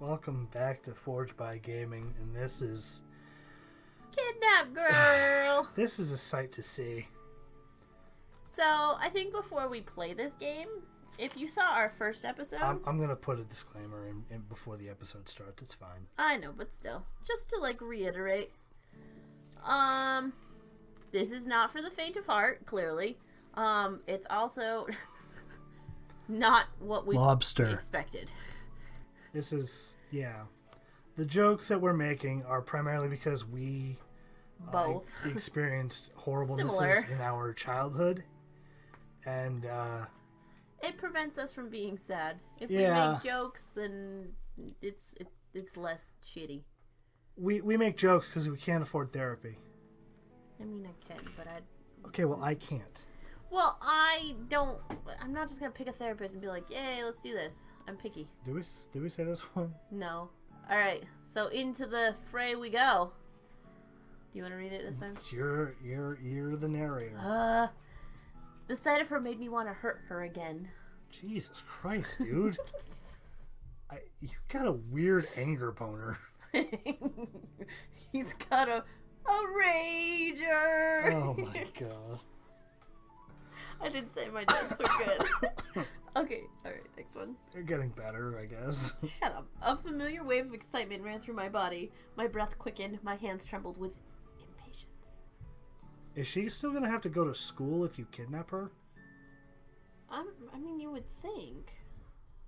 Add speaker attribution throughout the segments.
Speaker 1: Welcome back to Forge by Gaming, and this is...
Speaker 2: Kidnap Girl!
Speaker 1: This is a sight to see.
Speaker 2: So, I think before we play this game, if you saw our first episode...
Speaker 1: I'm going to put a disclaimer in before the episode starts, it's fine.
Speaker 2: I know, but still. Just to, reiterate. This is not for the faint of heart, clearly. It's also not what we expected.
Speaker 1: This is, yeah. The jokes that we're making are primarily because we
Speaker 2: both
Speaker 1: experienced horriblenesses
Speaker 2: Similar.
Speaker 1: in our childhood. And,
Speaker 2: it prevents us from being sad. If
Speaker 1: Yeah.
Speaker 2: we make jokes, then it's less shitty.
Speaker 1: we make jokes because we can't afford therapy.
Speaker 2: I mean, I can, but
Speaker 1: Okay, well, I can't.
Speaker 2: Well, I'm not just gonna pick a therapist and be like, yay, let's do this. I'm picky.
Speaker 1: Do we say this one?
Speaker 2: No. Alright, so into the fray we go. Do you want to read it this time?
Speaker 1: You're the narrator.
Speaker 2: The sight of her made me want to hurt her again.
Speaker 1: Jesus Christ, dude. You got a weird anger boner.
Speaker 2: He's got a rager.
Speaker 1: Oh my god.
Speaker 2: I didn't say my jokes were good. Okay, alright, next one.
Speaker 1: They're getting better, I guess.
Speaker 2: Shut up. A familiar wave of excitement ran through my body. My breath quickened. My hands trembled with impatience.
Speaker 1: Is she still gonna have to go to school if you kidnap her?
Speaker 2: I mean, you would think.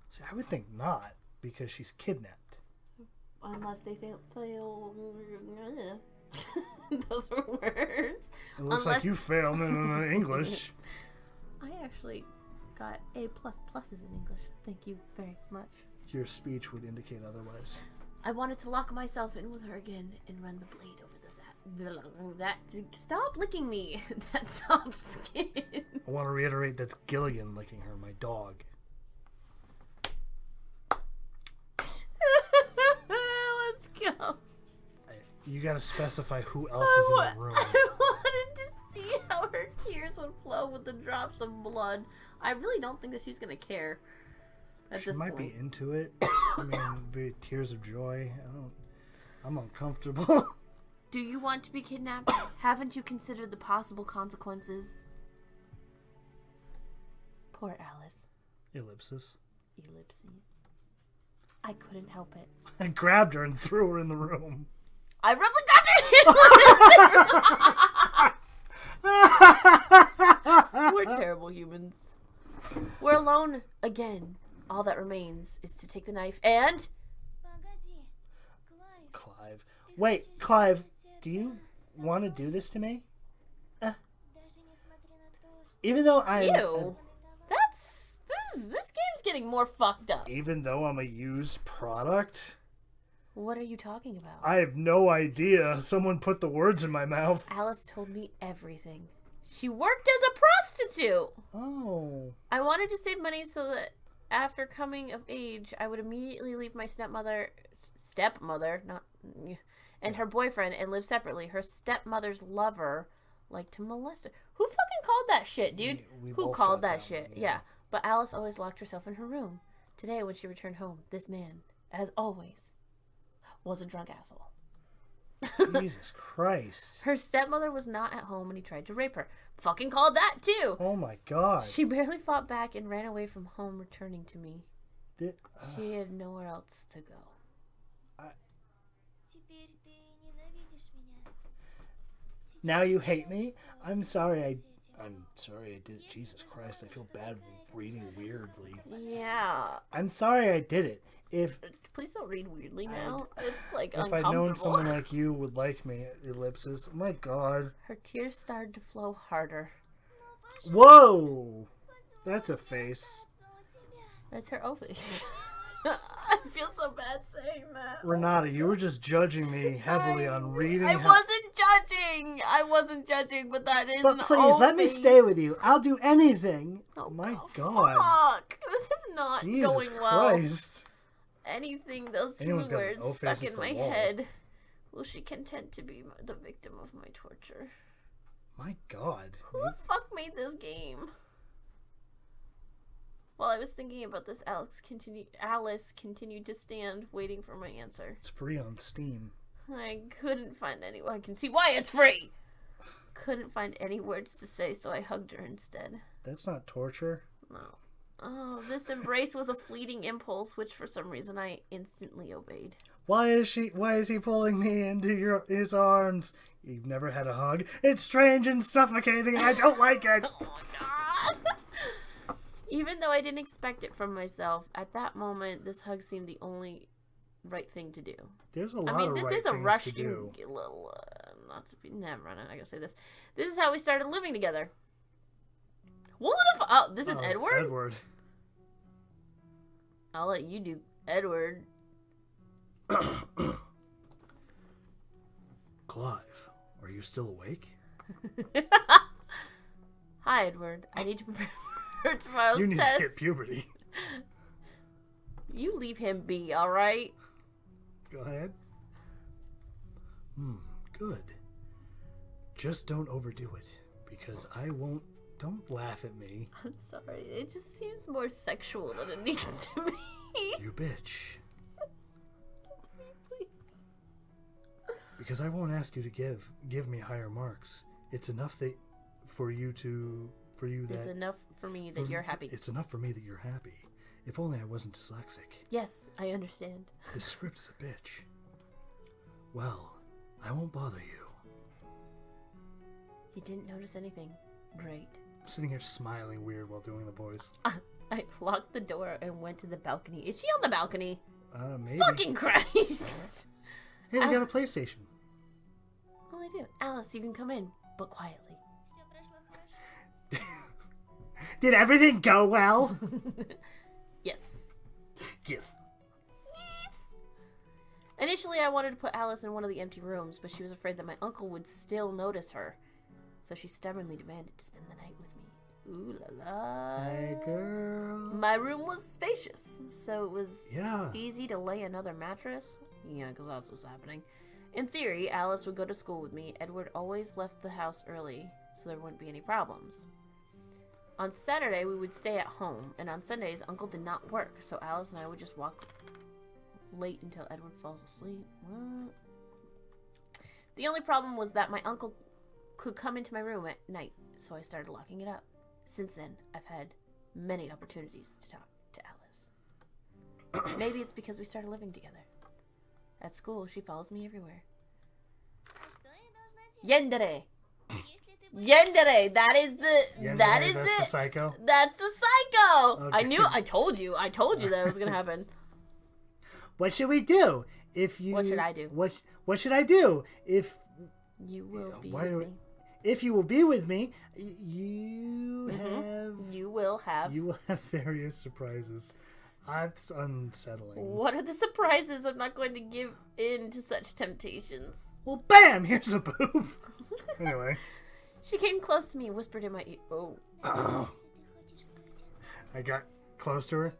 Speaker 1: See, I would think not, because she's kidnapped.
Speaker 2: Unless they fail. Those were words.
Speaker 1: It looks like you failed in English.
Speaker 2: I actually got A++ in English. Thank you very much.
Speaker 1: Your speech would indicate otherwise.
Speaker 2: I wanted to lock myself in with her again and run the blade over that. Stop licking me. That soft skin.
Speaker 1: I want to reiterate that's Gilligan licking her, my dog.
Speaker 2: Let's go.
Speaker 1: You gotta specify who else is in the room.
Speaker 2: I wanted to see how her tears would flow with the drops of blood. I really don't think that she's gonna care at this point.
Speaker 1: She might be into it. I mean, be tears of joy. I'm uncomfortable.
Speaker 2: Do you want to be kidnapped? Haven't you considered the possible consequences? Poor Alice.
Speaker 1: Ellipsis.
Speaker 2: Ellipses. I couldn't help it.
Speaker 1: I grabbed her and threw her in the room.
Speaker 2: I roughly got her. We're terrible humans. We're alone again. All that remains is to take the knife and...
Speaker 1: Clive. Wait, Clive, do you want to do this to me? Even though I'm...
Speaker 2: Ew. This game's getting more fucked up.
Speaker 1: Even though I'm a used product?
Speaker 2: What are you talking about?
Speaker 1: I have no idea. Someone put the words in my mouth.
Speaker 2: Alice told me everything. She worked as a prostitute.
Speaker 1: Oh.
Speaker 2: I wanted to save money so that after coming of age, I would immediately leave my stepmother, and her boyfriend and live separately. Her stepmother's lover liked to molest her. Who fucking called that shit, dude?
Speaker 1: We
Speaker 2: Who
Speaker 1: both
Speaker 2: called
Speaker 1: got
Speaker 2: that shit?
Speaker 1: one,
Speaker 2: Yeah. But Alice always locked herself in her room. Today, when she returned home, this man, as always, was a drunk asshole.
Speaker 1: Jesus Christ.
Speaker 2: Her stepmother was not at home when he tried to rape her. Fucking called that too.
Speaker 1: Oh my god.
Speaker 2: She barely fought back and ran away from home, returning to me. She had nowhere else to go.
Speaker 1: Now you hate me? I'm sorry I did it. Jesus Christ, I feel bad reading weirdly.
Speaker 2: Yeah.
Speaker 1: I'm sorry I did it.
Speaker 2: Please don't read weirdly now. It's like
Speaker 1: If
Speaker 2: uncomfortable.
Speaker 1: I'd known someone like you would like me, ellipsis. My god.
Speaker 2: Her tears started to flow harder.
Speaker 1: Whoa! That's a face.
Speaker 2: That's her face. I feel so bad saying that.
Speaker 1: Renata, you were just judging me heavily on reading.
Speaker 2: I wasn't judging, but that is
Speaker 1: But please, let me stay with you. I'll do anything.
Speaker 2: Oh,
Speaker 1: my god.
Speaker 2: Fuck. This is not
Speaker 1: Jesus
Speaker 2: going well.
Speaker 1: Christ.
Speaker 2: Anything, those two
Speaker 1: Anyone's got an
Speaker 2: words
Speaker 1: O
Speaker 2: stuck
Speaker 1: face
Speaker 2: in my
Speaker 1: against the wall.
Speaker 2: head. Will she content to be the victim of my torture?
Speaker 1: My god.
Speaker 2: Who the fuck made this game? While I was thinking about this, Alice continued to stand, waiting for my answer.
Speaker 1: It's free on Steam.
Speaker 2: I couldn't find any. I can see why it's free. Couldn't find any words to say, so I hugged her instead.
Speaker 1: That's not torture.
Speaker 2: No. Oh, this embrace was a fleeting impulse, which for some reason I instantly obeyed.
Speaker 1: Why is he pulling me into his arms? You've never had a hug? It's strange and suffocating and I don't like it.
Speaker 2: Oh, God. Even though I didn't expect it from myself, at that moment, this hug seemed the only right thing to do.
Speaker 1: There's a lot of right things to do.
Speaker 2: This is a Russian little, not to be, never mind, I gotta say this. This is how we started living together. What the oh, this is Edward?
Speaker 1: Edward.
Speaker 2: I'll let you do Edward.
Speaker 1: Clive, are you still awake?
Speaker 2: Hi, Edward. I need to prepare for tomorrow's test.
Speaker 1: You need to hit puberty.
Speaker 2: You leave him be, alright?
Speaker 1: Go ahead. Good. Just don't overdo it, because I won't. Don't laugh at me.
Speaker 2: I'm sorry. It just seems more sexual than it needs to be.
Speaker 1: You bitch. Please. Because I won't ask you to give me higher marks. It's enough that
Speaker 2: It's enough for me that you're happy.
Speaker 1: It's enough for me that you're happy. If only I wasn't dyslexic.
Speaker 2: Yes, I understand.
Speaker 1: The script is a bitch. Well, I won't bother you.
Speaker 2: You didn't notice anything. Great.
Speaker 1: I'm sitting here smiling weird while doing the voice.
Speaker 2: I locked the door and went to the balcony. Is she on the balcony?
Speaker 1: Maybe.
Speaker 2: Fucking Christ!
Speaker 1: Hey, we got a PlayStation.
Speaker 2: Oh, I do. Alice, you can come in, but quietly.
Speaker 1: Did everything go well?
Speaker 2: Yes.
Speaker 1: Yes.
Speaker 2: Initially, I wanted to put Alice in one of the empty rooms, but she was afraid that my uncle would still notice her. So she stubbornly demanded to spend the night with me. Ooh la la.
Speaker 1: Hey, girl.
Speaker 2: My room was spacious, so it was
Speaker 1: Yeah.
Speaker 2: easy to lay another mattress. Yeah, because that's what's happening. In theory, Alice would go to school with me. Edward always left the house early, so there wouldn't be any problems. On Saturday, we would stay at home, and on Sundays, Uncle did not work, so Alice and I would just walk late until Edward falls asleep. What? The only problem was that my uncle could come into my room at night, so I started locking it up. Since then, I've had many opportunities to talk to Alice. Maybe it's because we started living together. At school, she follows me everywhere. Yandere! Yandere! That is
Speaker 1: Yandere,
Speaker 2: that is
Speaker 1: that's
Speaker 2: it!
Speaker 1: the psycho?
Speaker 2: That's the psycho!
Speaker 1: Okay.
Speaker 2: I told you that was gonna happen.
Speaker 1: What should we do?
Speaker 2: What should I do?
Speaker 1: What should I do? If
Speaker 2: you will be with me.
Speaker 1: If you will be with me, you will have various surprises. That's unsettling.
Speaker 2: What are the surprises? I'm not going to give in to such temptations.
Speaker 1: Well, bam! Here's a boob. Anyway.
Speaker 2: She came close to me and whispered in my ear. Oh.
Speaker 1: I got close to her.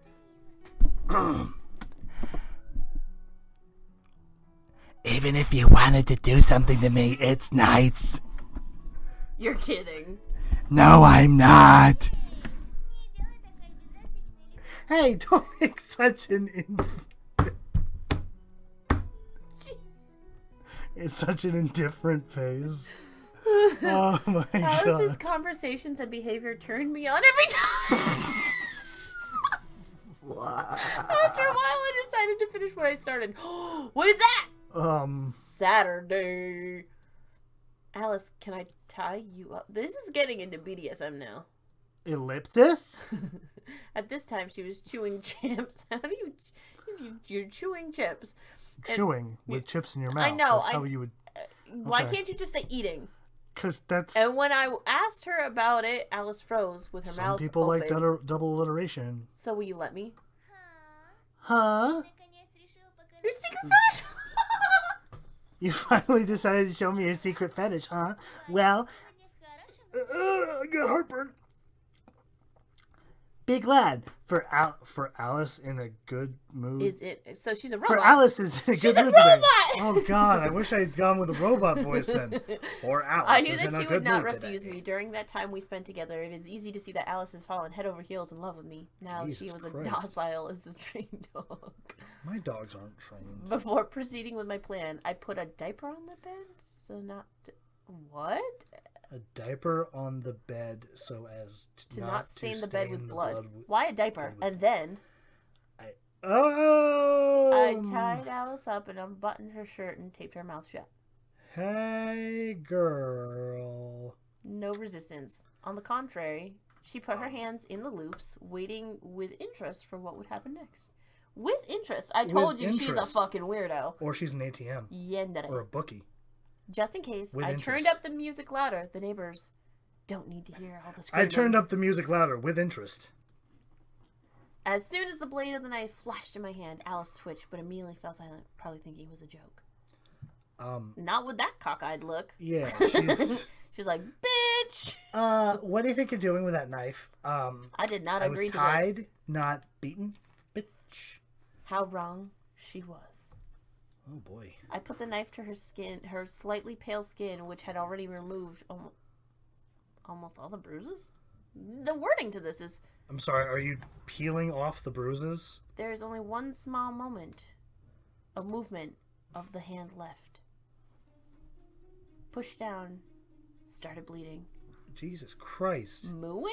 Speaker 1: Even if you wanted to do something to me, it's nice.
Speaker 2: You're kidding.
Speaker 1: No, I'm not. Hey, don't make such an it's such an indifferent face. Oh my god.
Speaker 2: Alice's conversations and behavior turned me on every time. After a while, I decided to finish what I started. What is that? Saturday. Alice, can I tie you up? This is getting into BDSM now.
Speaker 1: Ellipsis?
Speaker 2: At this time, she was chewing chips. How do you're chewing chips?
Speaker 1: Chewing with chips in your mouth.
Speaker 2: I know.
Speaker 1: That's how you would.
Speaker 2: Why can't you just say eating?
Speaker 1: Because that's.
Speaker 2: And when I asked her about it, Alice froze with her mouth open.
Speaker 1: Some people like double alliteration.
Speaker 2: So will you let me?
Speaker 1: Huh?
Speaker 2: Your secret fetish?
Speaker 1: You finally decided to show me your secret fetish, huh? Well, I got heartburn. Be glad for Alice in a good mood.
Speaker 2: Is it? So she's a robot.
Speaker 1: For Alice is in a good mood
Speaker 2: robot!
Speaker 1: today. Oh God, I wish I had gone with a robot voice then. Or Alice
Speaker 2: I knew
Speaker 1: is
Speaker 2: that
Speaker 1: in a
Speaker 2: she
Speaker 1: good
Speaker 2: would not
Speaker 1: mood
Speaker 2: refuse
Speaker 1: today.
Speaker 2: me. During that time we spent together, it is easy to see that Alice has fallen head over heels in love with me. Now
Speaker 1: Jesus
Speaker 2: she was
Speaker 1: Christ.
Speaker 2: as docile as a trained dog.
Speaker 1: My dogs aren't trained.
Speaker 2: Before proceeding with my plan, I put a diaper on the bed, so not to... What?
Speaker 1: A diaper on the bed so as
Speaker 2: To not stain the bed with blood.
Speaker 1: blood
Speaker 2: Why a diaper? And then I
Speaker 1: Oh!
Speaker 2: tied Alice up and unbuttoned her shirt and taped her mouth shut.
Speaker 1: Hey, girl.
Speaker 2: No resistance. On the contrary, she put her hands in the loops, waiting with interest for what would happen next. With interest? I told you she's a fucking weirdo.
Speaker 1: Or she's an ATM.
Speaker 2: Yendere.
Speaker 1: Or a bookie.
Speaker 2: Just in case,
Speaker 1: With
Speaker 2: I
Speaker 1: interest.
Speaker 2: turned up the music louder. The neighbors don't need to hear all the screaming.
Speaker 1: I turned up the music louder with interest.
Speaker 2: As soon as the blade of the knife flashed in my hand, Alice twitched, but immediately fell silent, probably thinking it was a joke. Not with that cockeyed look.
Speaker 1: Yeah, she's...
Speaker 2: She's like, bitch!
Speaker 1: What do you think you're doing with that knife?
Speaker 2: I did not
Speaker 1: I
Speaker 2: agree
Speaker 1: was
Speaker 2: to
Speaker 1: tied,
Speaker 2: this.
Speaker 1: not beaten. Bitch.
Speaker 2: How wrong she was.
Speaker 1: Oh, boy.
Speaker 2: I put the knife to her skin, her slightly pale skin, which had already removed almost all the bruises. The wording to this is...
Speaker 1: I'm sorry, are you peeling off the bruises?
Speaker 2: There is only one small moment of movement of the hand left. Pushed down, started bleeding.
Speaker 1: Jesus Christ.
Speaker 2: Mooing?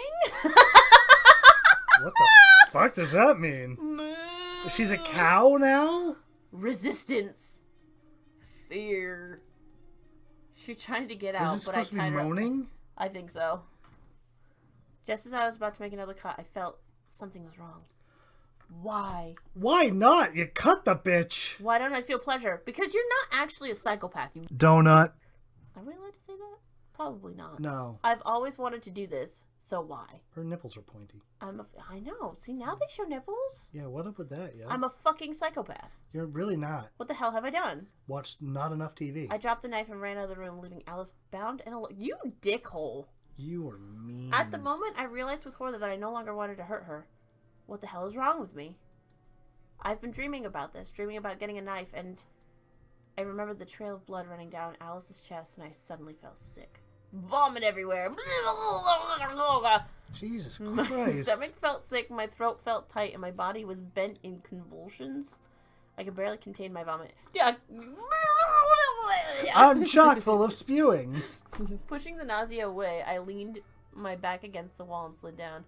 Speaker 1: What the fuck does that mean?
Speaker 2: Moo.
Speaker 1: She's a cow now?
Speaker 2: Resistance. Fear. She's trying to get out,
Speaker 1: Is this
Speaker 2: but I
Speaker 1: supposed to be
Speaker 2: tied her up.
Speaker 1: moaning?
Speaker 2: I think so. Just as I was about to make another cut, I felt something was wrong. Why?
Speaker 1: Why not? You cut the bitch.
Speaker 2: Why don't I feel pleasure? Because you're not actually a psychopath.
Speaker 1: Donut.
Speaker 2: Are we allowed to say that? Probably not.
Speaker 1: No.
Speaker 2: I've always wanted to do this, so why?
Speaker 1: Her nipples are pointy.
Speaker 2: I know. See, now they show nipples.
Speaker 1: Yeah, what up with that, yo?
Speaker 2: I'm a fucking psychopath.
Speaker 1: You're really not.
Speaker 2: What the hell have I done?
Speaker 1: Watched not enough TV.
Speaker 2: I dropped the knife and ran out of the room, leaving Alice bound and alone. You dickhole.
Speaker 1: You are mean.
Speaker 2: At the moment, I realized with horror that I no longer wanted to hurt her. What the hell is wrong with me? I've been dreaming about this, dreaming about getting a knife, and I remembered the trail of blood running down Alice's chest, and I suddenly felt sick. Vomit everywhere.
Speaker 1: Jesus
Speaker 2: My
Speaker 1: Christ.
Speaker 2: stomach felt sick, my throat felt tight, and my body was bent in convulsions. I could barely contain my vomit.
Speaker 1: I'm chock full of spewing.
Speaker 2: Pushing the nausea away, I leaned my back against the wall and slid down.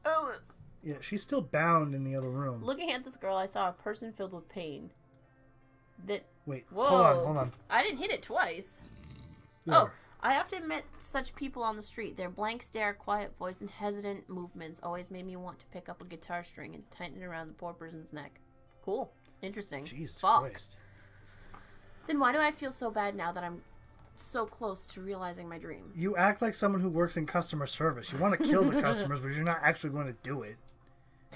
Speaker 2: Alice!
Speaker 1: Yeah, she's still bound in the other room.
Speaker 2: Looking at this girl, I saw a person filled with pain.
Speaker 1: Wait,
Speaker 2: Whoa.
Speaker 1: hold on.
Speaker 2: I didn't hit it twice.
Speaker 1: There.
Speaker 2: Oh, I often met such people on the street. Their blank stare, quiet voice, and hesitant movements always made me want to pick up a guitar string and tighten it around the poor person's neck. Cool. Interesting.
Speaker 1: Jesus
Speaker 2: Fuck.
Speaker 1: Christ.
Speaker 2: Then why do I feel so bad now that I'm so close to realizing my dream?
Speaker 1: You act like someone who works in customer service. You want to kill the customers, but you're not actually going to do it.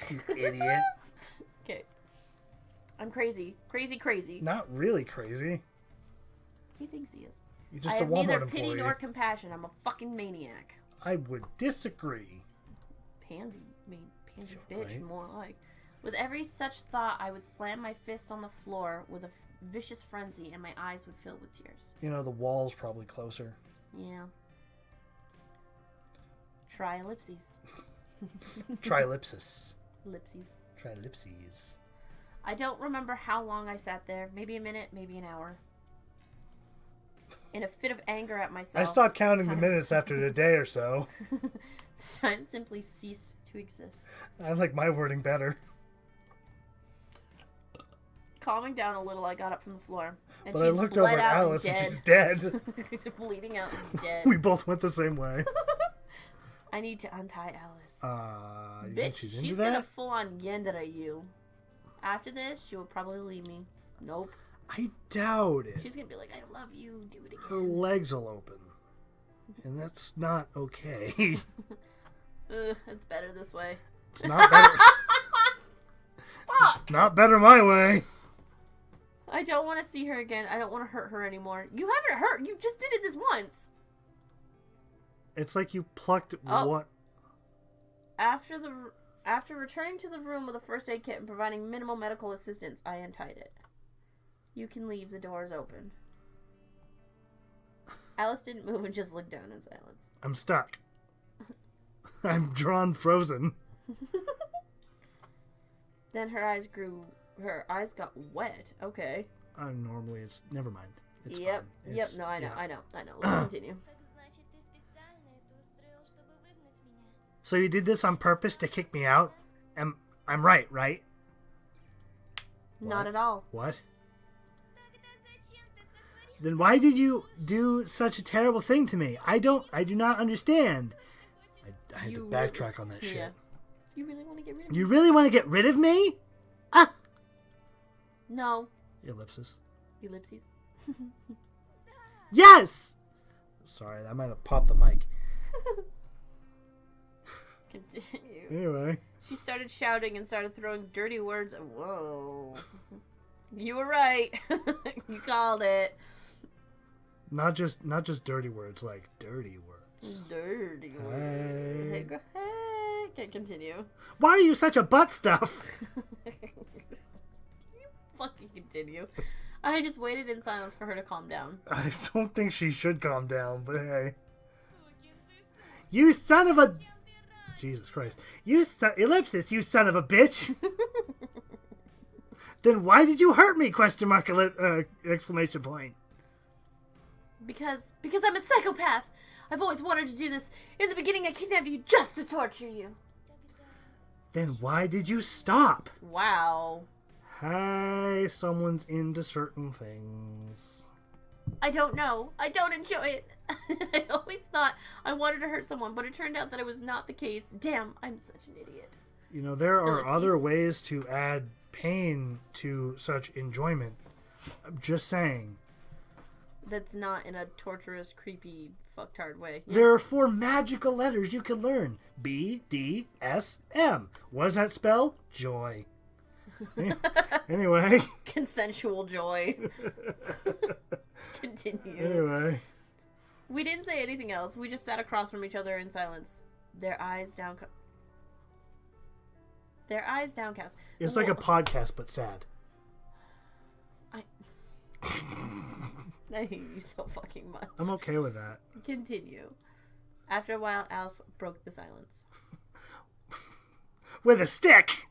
Speaker 1: You idiot.
Speaker 2: Okay. I'm crazy. Crazy.
Speaker 1: Not really crazy.
Speaker 2: He thinks he is.
Speaker 1: You're just
Speaker 2: I
Speaker 1: a
Speaker 2: have
Speaker 1: Walmart
Speaker 2: neither
Speaker 1: employee.
Speaker 2: pity nor compassion. I'm a fucking maniac.
Speaker 1: I would disagree.
Speaker 2: Pansy
Speaker 1: You're
Speaker 2: bitch,
Speaker 1: right.
Speaker 2: more like. With every such thought, I would slam my fist on the floor with a vicious frenzy, and my eyes would fill with tears.
Speaker 1: You know, the wall's probably closer.
Speaker 2: Yeah. Try ellipses.
Speaker 1: Trilipsis.
Speaker 2: Ellipses.
Speaker 1: Trilipses.
Speaker 2: I don't remember how long I sat there. Maybe a minute, maybe an hour. In a fit of anger at myself.
Speaker 1: I stopped counting the
Speaker 2: time
Speaker 1: minutes after a day or so.
Speaker 2: Time simply ceased to exist.
Speaker 1: I like my wording better.
Speaker 2: Calming down a little, I got up from the floor. And
Speaker 1: But I
Speaker 2: she's
Speaker 1: looked over
Speaker 2: bled
Speaker 1: at
Speaker 2: out
Speaker 1: Alice and
Speaker 2: dead.
Speaker 1: she's dead.
Speaker 2: Bleeding out and dead.
Speaker 1: We both went the same way.
Speaker 2: I need to untie Alice.
Speaker 1: You think
Speaker 2: Bitch,
Speaker 1: she's
Speaker 2: she's
Speaker 1: into
Speaker 2: gonna
Speaker 1: that?
Speaker 2: full-on yendera you. After this, she will probably leave me. Nope.
Speaker 1: I doubt it.
Speaker 2: She's gonna be like, I love you, do it
Speaker 1: Her
Speaker 2: again.
Speaker 1: legs will open. And that's not okay.
Speaker 2: It's better this way.
Speaker 1: It's not better.
Speaker 2: Fuck!
Speaker 1: Not better my way.
Speaker 2: I don't want to see her again. I don't want to hurt her anymore. You haven't hurt. You just did it this once.
Speaker 1: It's like you plucked
Speaker 2: Oh.
Speaker 1: one.
Speaker 2: After returning to the room with a first aid kit and providing minimal medical assistance, I untied it. You can leave. The door is open. Alice didn't move and just looked down in silence.
Speaker 1: I'm stuck. I'm drawn frozen.
Speaker 2: Then her eyes got wet. Okay.
Speaker 1: Normally it's... Never mind. It's
Speaker 2: Yep.
Speaker 1: fine.
Speaker 2: Yep. No, I know. Yeah. I know. Let's continue.
Speaker 1: So you did this on purpose to kick me out? I'm right?
Speaker 2: Not at all.
Speaker 1: What? Then why did you do such a terrible thing to me? I do not understand. I had to backtrack on that shit.
Speaker 2: You really want to get rid of me?
Speaker 1: You really want to get rid of me? Ah!
Speaker 2: No.
Speaker 1: Ellipses.
Speaker 2: Ellipses?
Speaker 1: Yes! Sorry, I might have popped the mic.
Speaker 2: Continue.
Speaker 1: Anyway.
Speaker 2: She started shouting and started throwing dirty words. Whoa. You were right. You called it.
Speaker 1: Not just dirty words, like dirty words.
Speaker 2: Dirty words. Hey, go ahead. Okay, continue.
Speaker 1: Why are you such a butt stuff?
Speaker 2: You fucking continue. I just waited in silence for her to calm down.
Speaker 1: I don't think she should calm down, but hey. You son of a... Jesus Christ. Ellipsis, you son of a bitch. Then why did you hurt me? Question mark, exclamation point.
Speaker 2: Because I'm a psychopath. I've always wanted to do this. In the beginning, I kidnapped you just to torture you.
Speaker 1: Then why did you stop?
Speaker 2: Wow.
Speaker 1: Hey, someone's into certain things.
Speaker 2: I don't know. I don't enjoy it. I always thought I wanted to hurt someone, but it turned out that it was not the case. Damn, I'm such an idiot.
Speaker 1: You know, there are other ways to add pain to such enjoyment. I'm just saying.
Speaker 2: That's not in a torturous, creepy, fucktard way.
Speaker 1: Yeah. There are 4 magical letters you can learn. B, D, S, M. What does that spell? Joy. Anyway.
Speaker 2: Consensual joy. Continue.
Speaker 1: Anyway.
Speaker 2: We didn't say anything else. We just sat across from each other in silence. Their eyes downcast.
Speaker 1: It's like a podcast, but sad.
Speaker 2: I hate you so fucking much.
Speaker 1: I'm okay with that.
Speaker 2: Continue. After a while, Alice broke the silence.
Speaker 1: With a stick!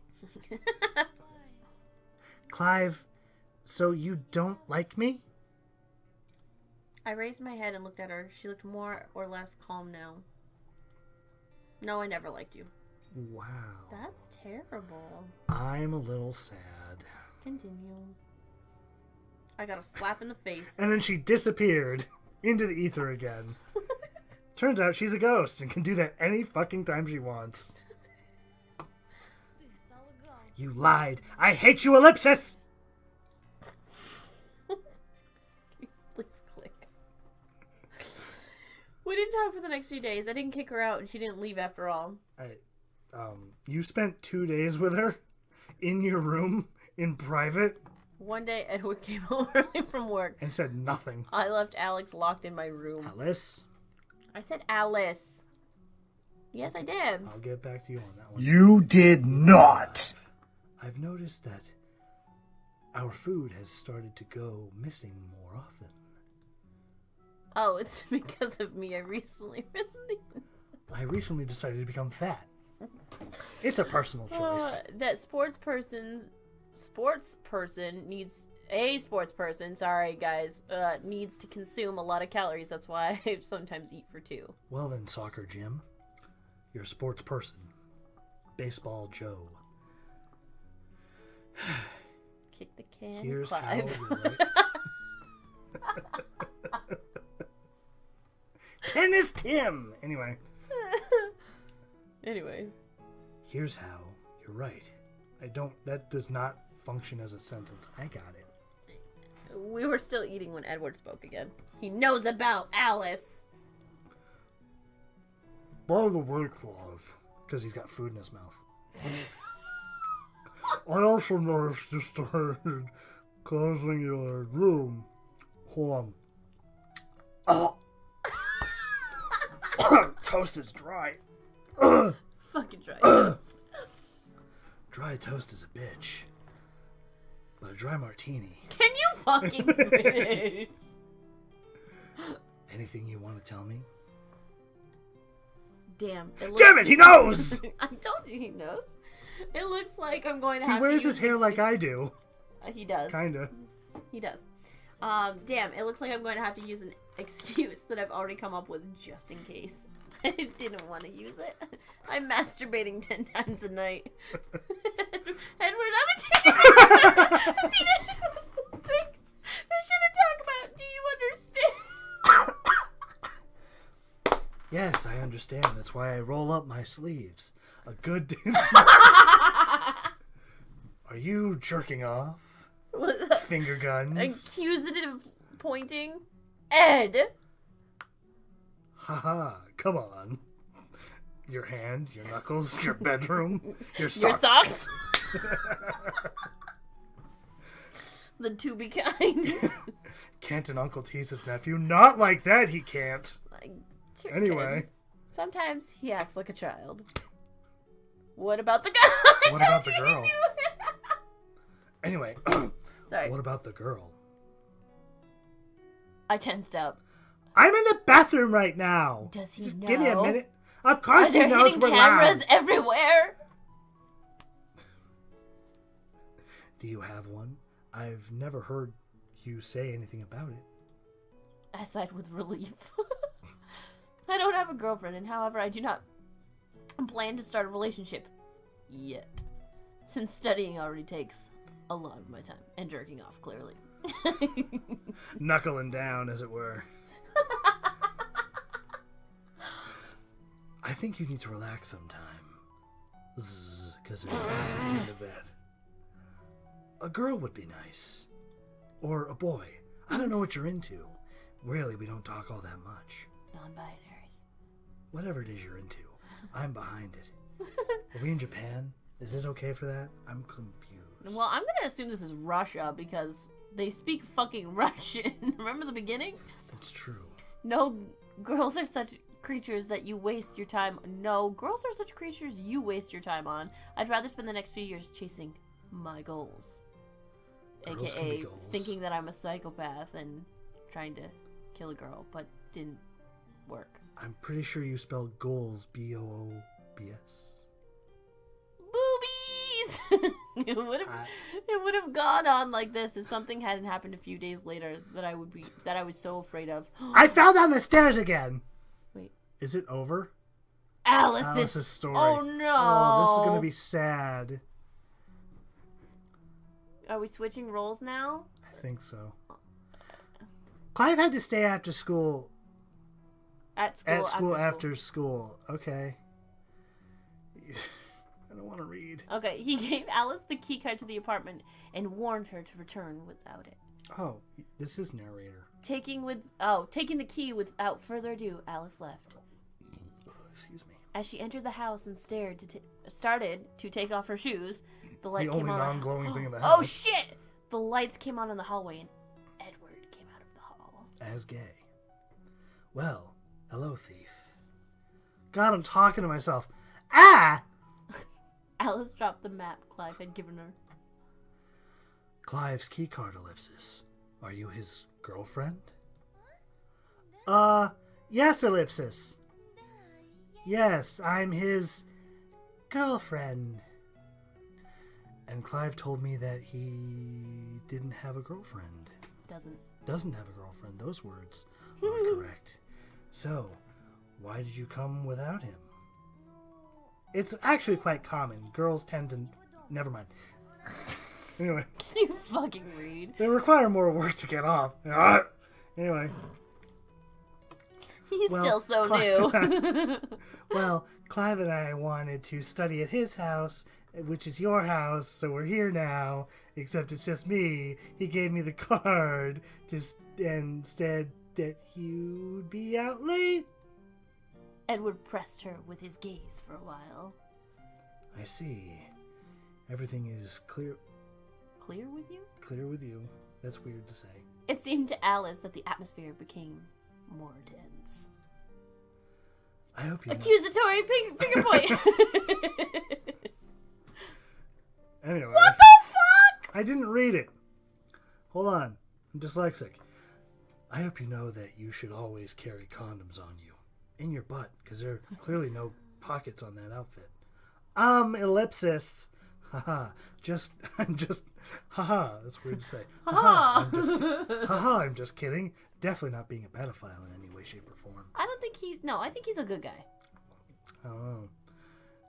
Speaker 1: Clive, so you don't like me?
Speaker 2: I raised my head and looked at her. She looked more or less calm now. No, I never liked you.
Speaker 1: Wow.
Speaker 2: That's terrible.
Speaker 1: I'm a little sad.
Speaker 2: Continue. I got a slap in the face.
Speaker 1: And then she disappeared into the ether again. Turns out she's a ghost and can do that any fucking time she wants. You lied. I hate you, Ellipsis!
Speaker 2: Please click. We didn't talk for the next few days. I didn't kick her out and she didn't leave after all.
Speaker 1: You spent 2 days with her? In your room? In private?
Speaker 2: One day, Edward came home early from work.
Speaker 1: And said nothing.
Speaker 2: I left Alex locked in my room.
Speaker 1: Alice?
Speaker 2: I said Alice. Yes, I did.
Speaker 1: I'll get back to you on that one.
Speaker 3: You did not!
Speaker 1: I've noticed that our food has started to go missing more often.
Speaker 2: Oh, it's because of me. I recently
Speaker 1: decided to become fat. It's a personal choice.
Speaker 2: That sports person needs to consume a lot of calories. That's why I sometimes eat for 2.
Speaker 1: Well then, Soccer Jim, you're a sports person. Baseball Joe.
Speaker 2: Kick the can,
Speaker 1: Here's
Speaker 2: Clive.
Speaker 1: How Tennis Tim! Anyway. Here's how. You're right. That does not function as a sentence. I got it.
Speaker 2: We were still eating when Edward spoke again. He knows about Alice!
Speaker 1: By the way, Clive. Because he's got food in his mouth. I also noticed you started closing your room. Hold on. Toast is dry.
Speaker 2: Fucking dry toast.
Speaker 1: Dry toast is a bitch. But a dry martini.
Speaker 2: Can you fucking finish?
Speaker 1: Anything you want to tell me?
Speaker 2: Damn.
Speaker 1: Damn it, he knows!
Speaker 2: I told you he knows. It looks like I'm going to
Speaker 1: He
Speaker 2: have
Speaker 1: wears
Speaker 2: to use
Speaker 1: his hair like I do.
Speaker 2: He does.
Speaker 1: Kinda.
Speaker 2: He does. Damn, it looks like I'm going to have to use an excuse that I've already come up with just in case. I didn't want to use it. I'm masturbating 10 times a night. Edward, I'm a teenager! A teenager has some things they shouldn't talk about. Do you understand?
Speaker 1: Yes, I understand. That's why I roll up my sleeves. A good... Are you jerking off? Finger guns?
Speaker 2: Accusative pointing? Ed!
Speaker 1: Haha, come on. Your hand, your knuckles, your bedroom, your socks.
Speaker 2: Your socks? The to be kind.
Speaker 1: Can't an uncle tease his nephew? Not like that, he can't. Anyway.
Speaker 2: Sometimes he acts like a child. What about the guy?
Speaker 1: What about the girl? Anyway.
Speaker 2: Sorry.
Speaker 1: What about the girl?
Speaker 2: I tensed up.
Speaker 1: I'm in the bathroom right now.
Speaker 2: Does he
Speaker 1: Just
Speaker 2: know?
Speaker 1: give me a minute. Of course he
Speaker 2: Are there
Speaker 1: knows
Speaker 2: hidden
Speaker 1: we're
Speaker 2: cameras
Speaker 1: loud.
Speaker 2: everywhere?
Speaker 1: Do you have one? I've never heard you say anything about it.
Speaker 2: I sighed with relief. I don't have a girlfriend, and however, I do not plan to start a relationship yet. Since studying already takes a lot of my time. And jerking off, clearly.
Speaker 1: Knuckling down, as it were. I think you need to relax sometime. Because it was the end of that. A girl would be nice. Or a boy. I don't know what you're into. Really, we don't talk all that much.
Speaker 2: Non-binaries.
Speaker 1: Whatever it is you're into, I'm behind it. Are we in Japan? Is it okay for that? I'm confused.
Speaker 2: Well, I'm gonna assume this is Russia because they speak fucking Russian. Remember the beginning?
Speaker 1: It's true.
Speaker 2: No, girls are such creatures that you waste your time. No, girls are such creatures you waste your time on. I'd rather spend the next few years chasing my goals.
Speaker 1: Girls can be
Speaker 2: AKA
Speaker 1: goals.
Speaker 2: thinking that I'm a psychopath and trying to kill a girl, but didn't work.
Speaker 1: I'm pretty sure you spelled goals Boobs.
Speaker 2: Boobies! It would have gone on like this if something hadn't happened a few days later that I was so afraid of.
Speaker 1: I fell down the stairs again.
Speaker 2: Wait.
Speaker 1: Is it over?
Speaker 2: Alice's
Speaker 1: story.
Speaker 2: Oh no.
Speaker 1: Oh, this is gonna be sad.
Speaker 2: Are we switching roles now?
Speaker 1: I think so. Clive had to stay after school.
Speaker 2: At school
Speaker 1: after school. Okay. I don't want to read.
Speaker 2: Okay, he gave Alice the key card to the apartment and warned her to return without it.
Speaker 1: Oh, this is narrator.
Speaker 2: Taking the key without further ado, Alice left.
Speaker 1: Excuse me.
Speaker 2: As she entered the house and started to take off her shoes, the light
Speaker 1: The
Speaker 2: came
Speaker 1: only
Speaker 2: on.
Speaker 1: non-glowing thing in the house.
Speaker 2: Oh shit! The lights came on in the hallway and Edward came out of the hall.
Speaker 1: As gay. Well, hello, thief. God, I'm talking to myself. Ah!
Speaker 2: Alice dropped the map Clive had given her.
Speaker 1: Clive's keycard ellipsis. Are you his girlfriend? Yes, ellipsis. Yes, I'm his girlfriend. And Clive told me that he didn't have a girlfriend. Doesn't have a girlfriend. Those words are correct. So, why did you come without him? It's actually quite common. Girls tend to... Never mind. Anyway.
Speaker 2: You fucking read.
Speaker 1: They require more work to get off. Anyway.
Speaker 2: He's still so new.
Speaker 1: Well, Clive and I wanted to study at his house, which is your house, so we're here now, except it's just me. He gave me the card and said that he would be out late.
Speaker 2: Edward pressed her with his gaze for a while.
Speaker 1: I see. Everything is clear.
Speaker 2: Clear with you?
Speaker 1: Clear with you. That's weird to say.
Speaker 2: It seemed to Alice that the atmosphere became more tense.
Speaker 1: I hope you know.
Speaker 2: Accusatory finger point.
Speaker 1: Anyway.
Speaker 2: What the fuck?
Speaker 1: I didn't read it. Hold on. I'm dyslexic. I hope you know that you should always carry condoms on you. In your butt, because there are clearly no pockets on that outfit. Ellipsis. Haha. Haha. That's weird to say. Haha. I'm just kidding. Definitely not being a pedophile in any way, shape, or form.
Speaker 2: I don't think he. No, I think he's a good guy.
Speaker 1: I don't know.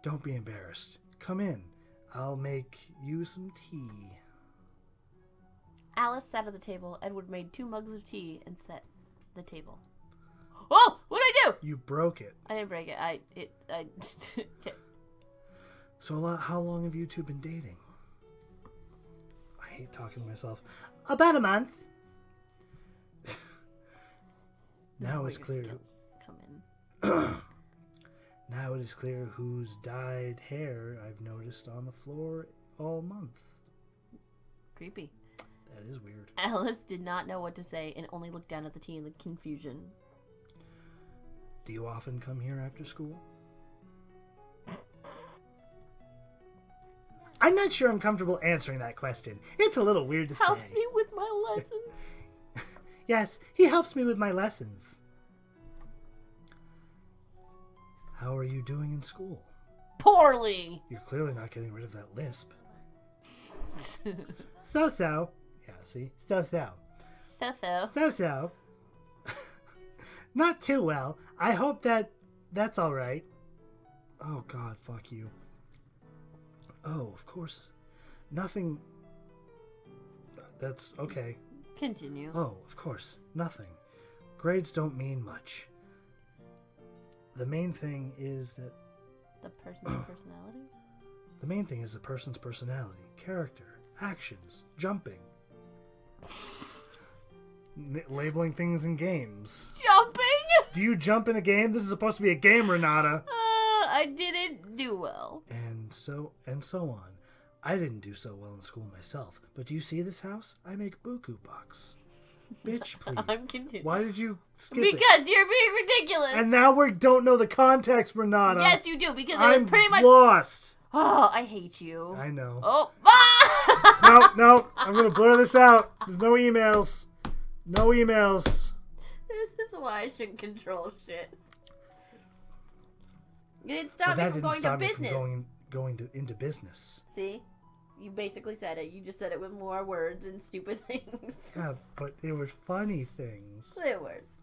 Speaker 1: Don't be embarrassed. Come in. I'll make you some tea.
Speaker 2: Alice sat at the table. Edward made 2 mugs of tea and set the table. Oh! What'd I do?
Speaker 1: You broke it.
Speaker 2: I didn't break it. Okay.
Speaker 1: So how long have you two been dating? I hate talking to myself. About a month. Now it's clear.
Speaker 2: Come in.
Speaker 1: Now it is clear whose dyed hair I've noticed on the floor all month.
Speaker 2: Creepy.
Speaker 1: That is weird.
Speaker 2: Alice did not know what to say and only looked down at the tea in the confusion.
Speaker 1: Do you often come here after school? I'm not sure I'm comfortable answering that question. It's a little weird to say.
Speaker 2: Helps me with my lessons.
Speaker 1: Yes, he helps me with my lessons. How are you doing in school?
Speaker 2: Poorly.
Speaker 1: You're clearly not getting rid of that lisp. So-so. Yeah, see? So-so.
Speaker 2: So-so.
Speaker 1: So-so. Not too well. I hope that's all right. Oh, God, fuck you. Oh, of course. Nothing. That's okay.
Speaker 2: Continue.
Speaker 1: Oh, of course. Nothing. Grades don't mean much. The main thing is that...
Speaker 2: The person's personality?
Speaker 1: The main thing is the person's personality, character, actions, jumping. Labeling things in games.
Speaker 2: Jumping?
Speaker 1: Do you jump in a game? This is supposed to be a game, Renata.
Speaker 2: I didn't do well.
Speaker 1: And so on. I didn't do so well in school myself. But do you see this house? I make buku bucks. Bitch, please.
Speaker 2: I'm continuing.
Speaker 1: Why did you skip it?
Speaker 2: Because you're being ridiculous.
Speaker 1: And now we don't know the context, Renata.
Speaker 2: Yes, you do, because it
Speaker 1: I'm
Speaker 2: was pretty much...
Speaker 1: lost.
Speaker 2: Oh, I hate you.
Speaker 1: I know.
Speaker 2: Oh.
Speaker 1: No. I'm going to blur this out. There's no emails. No emails.
Speaker 2: This is why I shouldn't control shit. You didn't stop me
Speaker 1: that
Speaker 2: from
Speaker 1: didn't
Speaker 2: going
Speaker 1: stop
Speaker 2: to
Speaker 1: me from
Speaker 2: business.
Speaker 1: going into business.
Speaker 2: See? You basically said it. You just said it with more words and stupid things.
Speaker 1: God, but they were funny things.
Speaker 2: It was.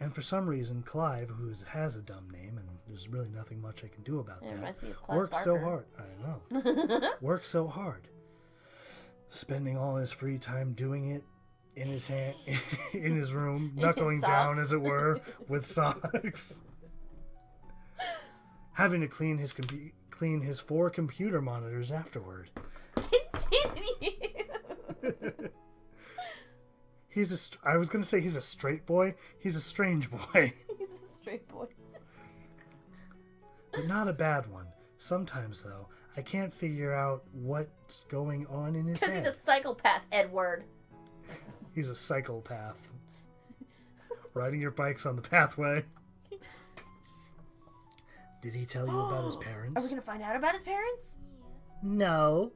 Speaker 1: And for some reason, Clive, who has a dumb name, and there's really nothing much I can do about
Speaker 2: It
Speaker 1: that,
Speaker 2: reminds me of Clive
Speaker 1: works so
Speaker 2: Barker.
Speaker 1: hard. I know. Works so hard. Spending all his free time doing it in his hand, in his room, knuckling down,
Speaker 2: socks.
Speaker 1: as it were, with socks. Having to clean his 4 computer monitors afterward.
Speaker 2: Continue.
Speaker 1: I was going to say he's a straight boy. He's a strange boy.
Speaker 2: He's a straight boy.
Speaker 1: But not a bad one. Sometimes, though, I can't figure out what's going on in his head.
Speaker 2: Because he's a psychopath, Edward.
Speaker 1: He's a psychopath. Riding your bikes on the pathway. Did he tell you about his parents?
Speaker 2: Are we going to find out about his parents?
Speaker 1: No.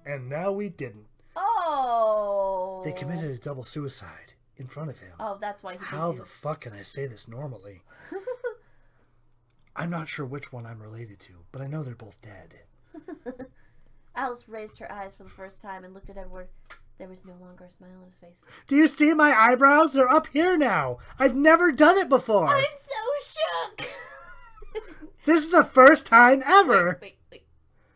Speaker 1: And now we didn't.
Speaker 2: Oh.
Speaker 1: They committed a double suicide in front of him.
Speaker 2: Oh, that's why he
Speaker 1: How
Speaker 2: thinks
Speaker 1: the fuck can I say this normally? I'm not sure which one I'm related to, but I know they're both dead.
Speaker 2: Alice raised her eyes for the first time and looked at Edward. There was no longer a smile on his face.
Speaker 1: Do you see my eyebrows? They're up here now. I've never done it before.
Speaker 2: I'm so shook.
Speaker 1: This is the first time ever.
Speaker 2: Wait.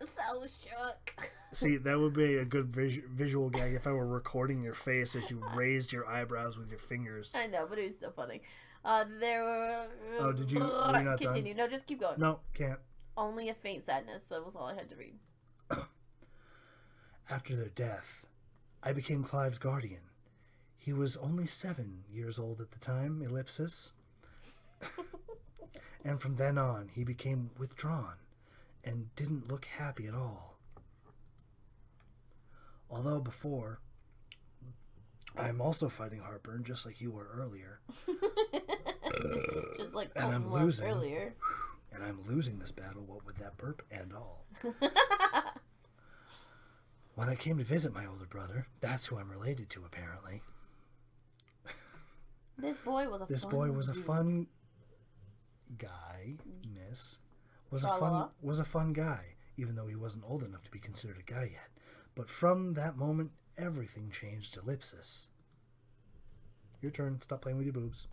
Speaker 2: So shook.
Speaker 1: See, that would be a good visual gag if I were recording your face as you raised your eyebrows with your fingers.
Speaker 2: I know, but it was still funny. There were...
Speaker 1: Oh, did you... Were you not
Speaker 2: Continue.
Speaker 1: done?
Speaker 2: No, just keep going.
Speaker 1: No, can't.
Speaker 2: Only a faint sadness. That was all I had to read.
Speaker 1: After their death, I became Clive's guardian. He was only 7 years old at the time, ellipsis. And from then on, he became withdrawn and didn't look happy at all. Although before, I'm also fighting heartburn, just like you were earlier.
Speaker 2: Just like
Speaker 1: And I'm
Speaker 2: Colton was
Speaker 1: losing.
Speaker 2: earlier.
Speaker 1: And I'm losing this battle, what with that burp and all. When I came to visit my older brother, that's who I'm related to, apparently.
Speaker 2: This boy was a dude.
Speaker 1: fun guy, miss. Was
Speaker 2: Tra-la-la.
Speaker 1: a fun guy, even though he wasn't old enough to be considered a guy yet. But from that moment, everything changed. Ellipsis. Your turn. Stop playing with your boobs.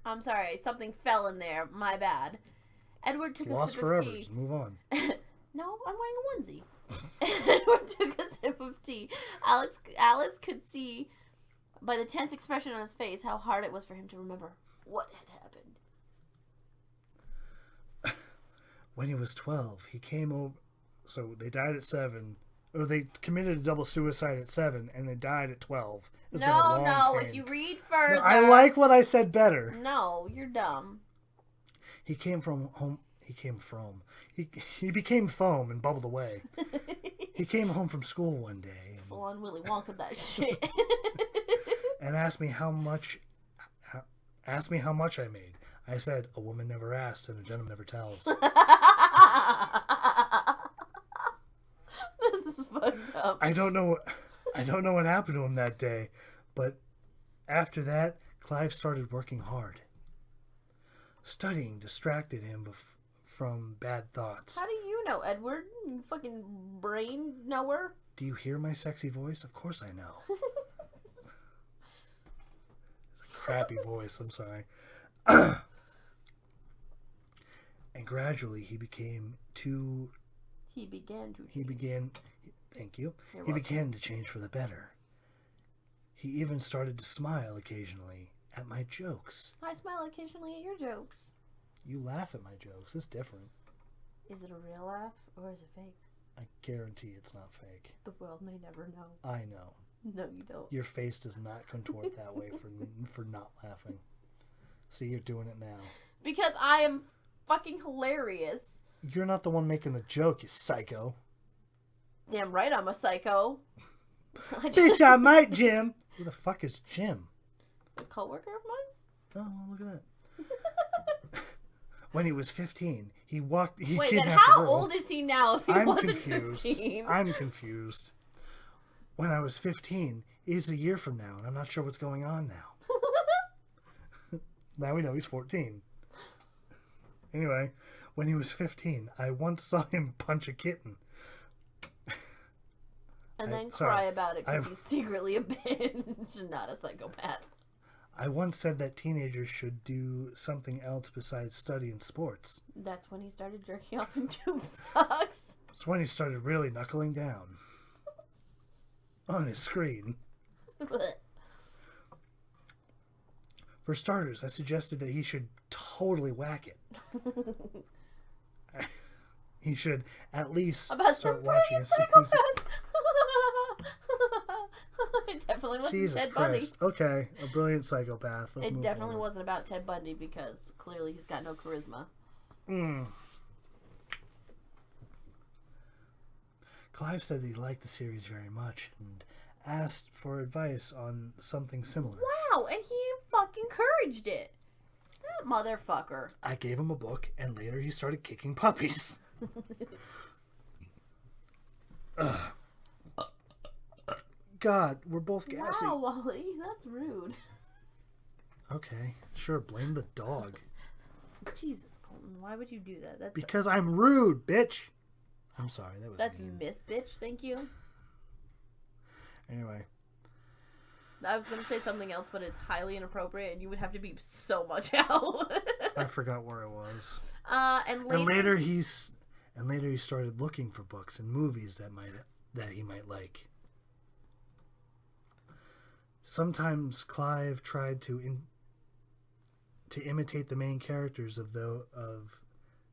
Speaker 2: I'm sorry, something fell in there. My bad. Edward took a
Speaker 1: Lost
Speaker 2: sip
Speaker 1: forever.
Speaker 2: of tea.
Speaker 1: Just move on.
Speaker 2: No, I'm wearing a onesie. Edward took a sip of tea. Alice could see by the tense expression on his face how hard it was for him to remember what had happened.
Speaker 1: When he was 12, he came over. So they died at 7. Or they committed a double suicide at 7, and they died at 12. It's been a long
Speaker 2: No,
Speaker 1: pain.
Speaker 2: if you read further.
Speaker 1: No, I like what I said better.
Speaker 2: No, you're dumb.
Speaker 1: He came from home. He became foam and bubbled away. He came home from school one day
Speaker 2: Full on Willy Wonka that shit.
Speaker 1: and asked me how much I made. I said, "A woman never asks and a gentleman never tells."
Speaker 2: This is fucked up.
Speaker 1: I don't know what happened to him that day, but after that, Clive started working hard. Studying distracted him from bad thoughts.
Speaker 2: How do you know, Edward? You fucking brain knower?
Speaker 1: Do you hear my sexy voice? Of course I know. It's a crappy voice, I'm sorry. And gradually he began to change for the better. He even started to smile occasionally at my jokes.
Speaker 2: I smile occasionally at your jokes.
Speaker 1: You laugh at my jokes. It's different.
Speaker 2: Is it a real laugh or is it fake?
Speaker 1: I guarantee it's not fake.
Speaker 2: The world may never know.
Speaker 1: I know.
Speaker 2: No, you don't.
Speaker 1: Your face does not contort that way for not laughing. See, you're doing it now.
Speaker 2: Because I am fucking hilarious.
Speaker 1: You're not the one making the joke, you psycho.
Speaker 2: Damn right I'm a psycho.
Speaker 1: Bitch, I might, Jim. Who the fuck is Jim?
Speaker 2: A coworker of mine?
Speaker 1: Oh, well, look at that. When he was 15, he
Speaker 2: Wait, then
Speaker 1: kidnapped a
Speaker 2: how
Speaker 1: girl.
Speaker 2: old is he now if he
Speaker 1: I'm
Speaker 2: wasn't
Speaker 1: confused.
Speaker 2: 15?
Speaker 1: I'm confused. When I was 15, it's a year from now, and I'm not sure what's going on now. Now we know he's 14. Anyway, when he was 15, I once saw him punch a kitten.
Speaker 2: And then cry about it because he's secretly a bitch, not a psychopath.
Speaker 1: I once said that teenagers should do something else besides study and sports.
Speaker 2: That's when he started jerking off in tube socks.
Speaker 1: It's when he started really knuckling down. On his screen. For starters, I suggested that he should totally whack it. He should at least
Speaker 2: About
Speaker 1: start
Speaker 2: some
Speaker 1: watching a
Speaker 2: brilliant
Speaker 1: sequence.
Speaker 2: psychopath. It definitely wasn't
Speaker 1: Jesus
Speaker 2: Ted Bundy.
Speaker 1: Christ. Okay, a brilliant psychopath. Let's
Speaker 2: It
Speaker 1: move
Speaker 2: definitely
Speaker 1: forward.
Speaker 2: wasn't about Ted Bundy because clearly he's got no charisma.
Speaker 1: Clive said that he liked the series very much and asked for advice on something similar.
Speaker 2: Wow, and he fucking encouraged it. That motherfucker.
Speaker 1: I gave him a book, and later he started kicking puppies. God, we're both gassy.
Speaker 2: Wow, Wally, that's rude.
Speaker 1: Okay, sure, blame the dog.
Speaker 2: Jesus, Colton, why would you do that?
Speaker 1: Because I'm rude, bitch. I'm sorry, that was
Speaker 2: That's
Speaker 1: mean.
Speaker 2: Miss Bitch, thank you.
Speaker 1: Anyway,
Speaker 2: I was gonna say something else, but it's highly inappropriate, and you would have to beep so much out.
Speaker 1: I forgot where I was.
Speaker 2: And later
Speaker 1: he started looking for books and movies that he might like. Sometimes Clive tried to imitate the main characters of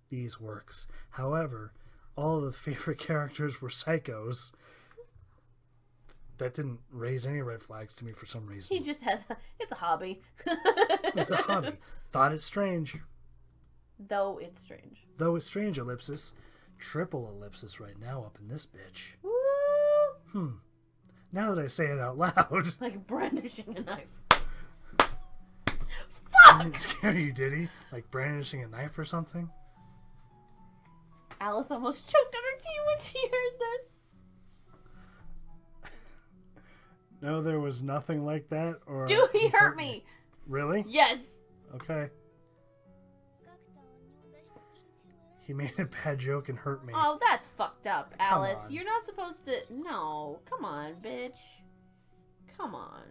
Speaker 1: these works. However, all the favorite characters were psychos. That didn't raise any red flags to me for some reason.
Speaker 2: he just has it's a hobby.
Speaker 1: It's a hobby. Thought it strange.
Speaker 2: Though it's strange.
Speaker 1: Though it's strange, ellipsis. Triple ellipsis right now up in this bitch.
Speaker 2: Woo!
Speaker 1: Now that I say it out loud.
Speaker 2: Like brandishing a knife. fuck?
Speaker 1: Didn't scare you, did he? Like brandishing a knife or something?
Speaker 2: Alice almost choked on her tea when she heard this.
Speaker 1: No, there was nothing like that? Or
Speaker 2: Dude, he hurt me.
Speaker 1: Really?
Speaker 2: Yes.
Speaker 1: Okay. He made a bad joke and hurt me.
Speaker 2: Oh, that's fucked up, Alice.
Speaker 1: on.
Speaker 2: You're not supposed to... No. Come on, bitch. Come on.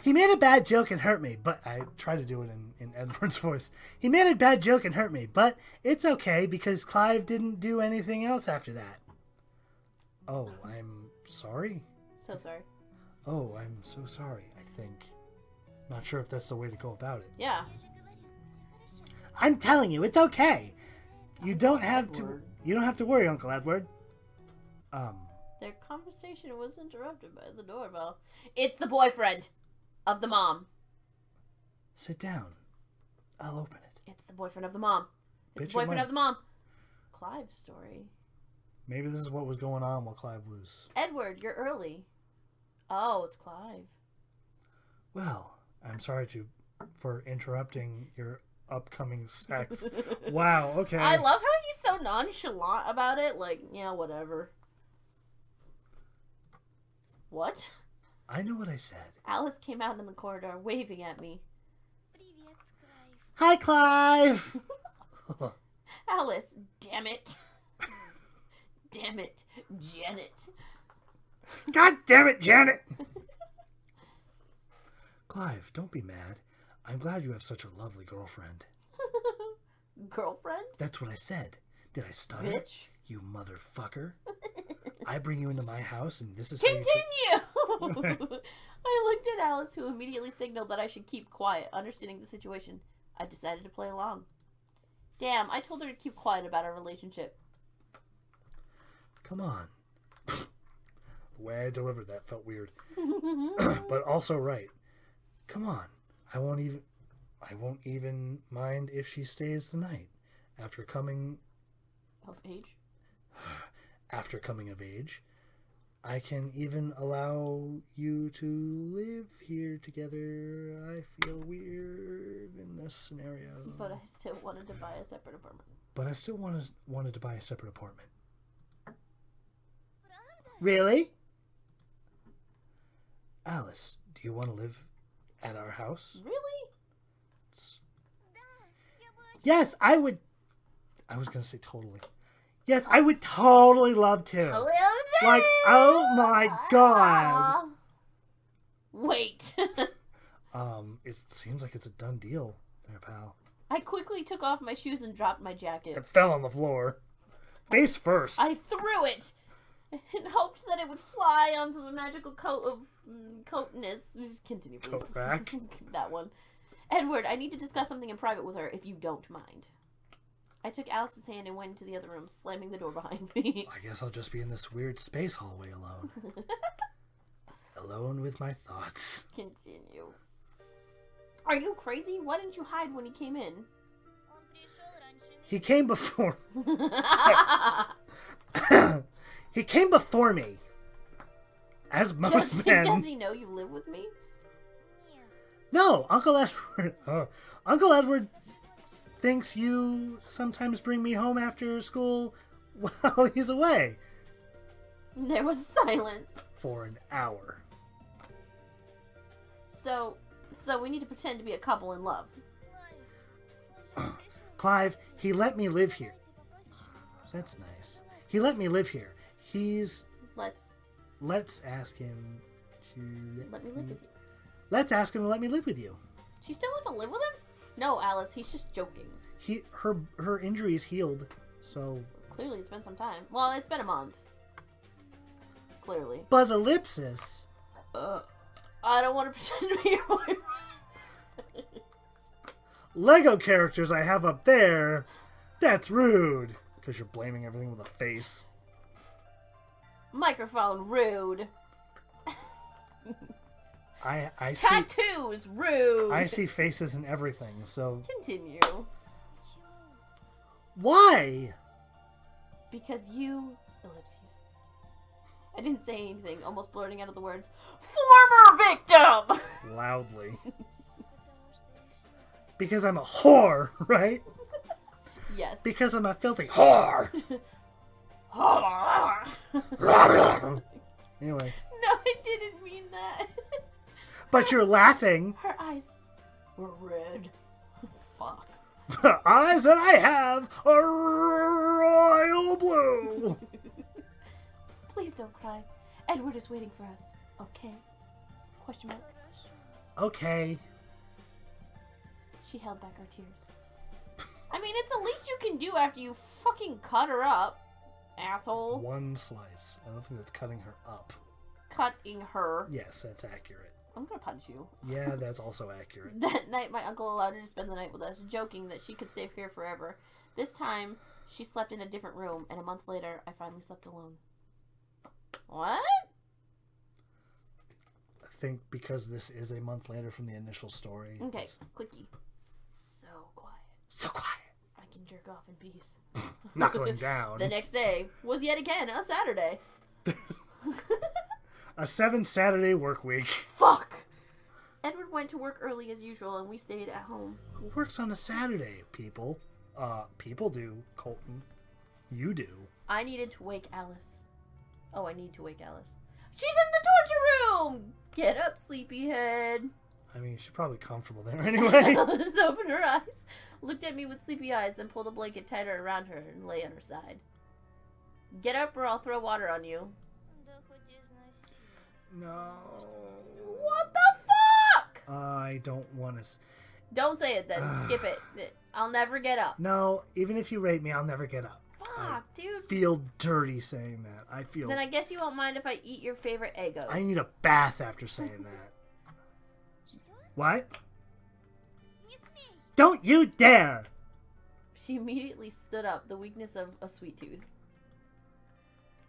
Speaker 1: He made a bad joke and hurt me, but I try to do it in Edward's voice. He made a bad joke and hurt me, but it's okay because Clive didn't do anything else after that. Oh, I'm sorry?
Speaker 2: So sorry.
Speaker 1: Oh, I'm so sorry, I think. Not sure if that's the way to go about it.
Speaker 2: Yeah.
Speaker 1: I'm telling you, it's okay. You don't have
Speaker 2: Edward.
Speaker 1: you don't have to worry, Uncle Edward.
Speaker 2: Their conversation was interrupted by the doorbell. It's the boyfriend of the mom.
Speaker 1: Sit down. I'll open it.
Speaker 2: It's the boyfriend of the mom. It's
Speaker 1: Bitch,
Speaker 2: the boyfriend
Speaker 1: it
Speaker 2: of the mom. Clive's story.
Speaker 1: Maybe this is what was going on while Clive was...
Speaker 2: Edward, you're early. Oh, it's Clive.
Speaker 1: Well, I'm sorry for interrupting your upcoming sex. Wow, okay.
Speaker 2: I love how he's so nonchalant about it. Like, yeah, whatever. What?
Speaker 1: I know what I said.
Speaker 2: Alice came out in the corridor, waving at me.
Speaker 1: Hi, Clive!
Speaker 2: Alice, damn it. Damn it, Janet.
Speaker 1: God damn it, Janet! Clive, don't be mad. I'm glad you have such a lovely girlfriend.
Speaker 2: Girlfriend?
Speaker 1: That's what I said. Did I stutter?
Speaker 2: Bitch.
Speaker 1: You motherfucker. I bring you into my house and this is how you...
Speaker 2: Continue! I looked at Alice, who immediately signaled that I should keep quiet, understanding the situation. I decided to play along. Damn, I told her to keep quiet about our relationship.
Speaker 1: Come on. The way I delivered that felt weird. But also right. Come on. I won't even mind if she stays the night. After coming
Speaker 2: Of age?
Speaker 1: After coming of age, I can even allow you to live here together. I feel weird in this scenario.
Speaker 2: But I still wanted to buy a separate apartment.
Speaker 1: But I still wanted to buy a separate apartment. Really? Alice, do you want to live at our house?
Speaker 2: Really?
Speaker 1: Yes, I would. I was going to say totally. Yes, I would totally love to. Like, oh my god.
Speaker 2: Wait.
Speaker 1: It seems like it's a done deal there, pal.
Speaker 2: I quickly took off my shoes and dropped my jacket.
Speaker 1: It fell on the floor. Face first.
Speaker 2: I threw it in hopes that it would fly onto the magical coat of coatness. Just continue, please.
Speaker 1: Coat rack?
Speaker 2: That one. Edward, I need to discuss something in private with her, if you don't mind. I took Alice's hand and went into the other room, slamming the door behind me.
Speaker 1: I guess I'll just be in this weird space hallway alone. Alone with my thoughts.
Speaker 2: Continue. Are you crazy? Why didn't you hide when he came in?
Speaker 1: He came before... He came before me. As most men...
Speaker 2: Does he know you live with me?
Speaker 1: No, Uncle Edward... Uncle Edward thinks you sometimes bring me home after school while he's away.
Speaker 2: There was silence.
Speaker 1: For an hour.
Speaker 2: So we need to pretend to be a couple in love.
Speaker 1: Clive, he let me live here. That's nice. He let me live here. Let's ask him to
Speaker 2: Let me live with you.
Speaker 1: Let's ask him to let me live with you.
Speaker 2: She still wants to live with him? No, Alice, he's just joking.
Speaker 1: Her injury is healed, so...
Speaker 2: Clearly it's been some time. Well, it's been a month. Clearly.
Speaker 1: But ellipsis...
Speaker 2: I don't want to pretend to be your boyfriend.
Speaker 1: Lego characters I have up there. That's rude. Because you're blaming everything with a face.
Speaker 2: Microphone, rude.
Speaker 1: I see...
Speaker 2: Tattoos, rude.
Speaker 1: I see faces in everything, so...
Speaker 2: Continue.
Speaker 1: Why?
Speaker 2: Because you... Ellipses. I didn't say anything, almost blurting out of the words, former whore victim!
Speaker 1: Loudly. Because I'm a whore, right?
Speaker 2: Yes.
Speaker 1: Because I'm a filthy whore. Anyway.
Speaker 2: No, I didn't mean that.
Speaker 1: But you're laughing.
Speaker 2: Her eyes were red. Fuck.
Speaker 1: The eyes that I have are royal blue.
Speaker 2: Please don't cry. Edward is waiting for us. Okay? Question mark.
Speaker 1: Okay.
Speaker 2: She held back her tears. I mean, it's the least you can do after you fucking cut her up, asshole.
Speaker 1: One slice. I don't think that's cutting her up.
Speaker 2: Cutting her.
Speaker 1: Yes, that's accurate.
Speaker 2: I'm gonna punch you.
Speaker 1: Yeah, that's also accurate.
Speaker 2: That night, my uncle allowed her to spend the night with us, joking that she could stay here forever. This time, she slept in a different room, and a month later, I finally slept alone. What?
Speaker 1: I think because this is a month later from the initial story.
Speaker 2: Okay, clicky. So quiet.
Speaker 1: So quiet.
Speaker 2: I can jerk off in peace.
Speaker 1: Knuckling down.
Speaker 2: The next day was yet again a Saturday.
Speaker 1: A 7 Saturday work week.
Speaker 2: Fuck! Edward went to work early as usual, and we stayed at home.
Speaker 1: Who works on a Saturday, people? People do, Colton. You do.
Speaker 2: I needed to wake Alice. Oh, I need to wake Alice. She's in the torture room! Get up, sleepyhead.
Speaker 1: I mean, she's probably comfortable there anyway.
Speaker 2: Alice opened her eyes, looked at me with sleepy eyes, then pulled a blanket tighter around her and lay on her side. Get up or I'll throw water on you.
Speaker 1: No.
Speaker 2: What the fuck?
Speaker 1: I don't want to...
Speaker 2: Don't say it then. Skip it. I'll never get up.
Speaker 1: No, even if you rape me, I'll never get up.
Speaker 2: Fuck, dude.
Speaker 1: Feel dirty saying that. I feel...
Speaker 2: Then I guess you won't mind if I eat your favorite Eggos.
Speaker 1: I need a bath after saying that. What? Don't you dare!
Speaker 2: She immediately stood up, the weakness of a sweet tooth.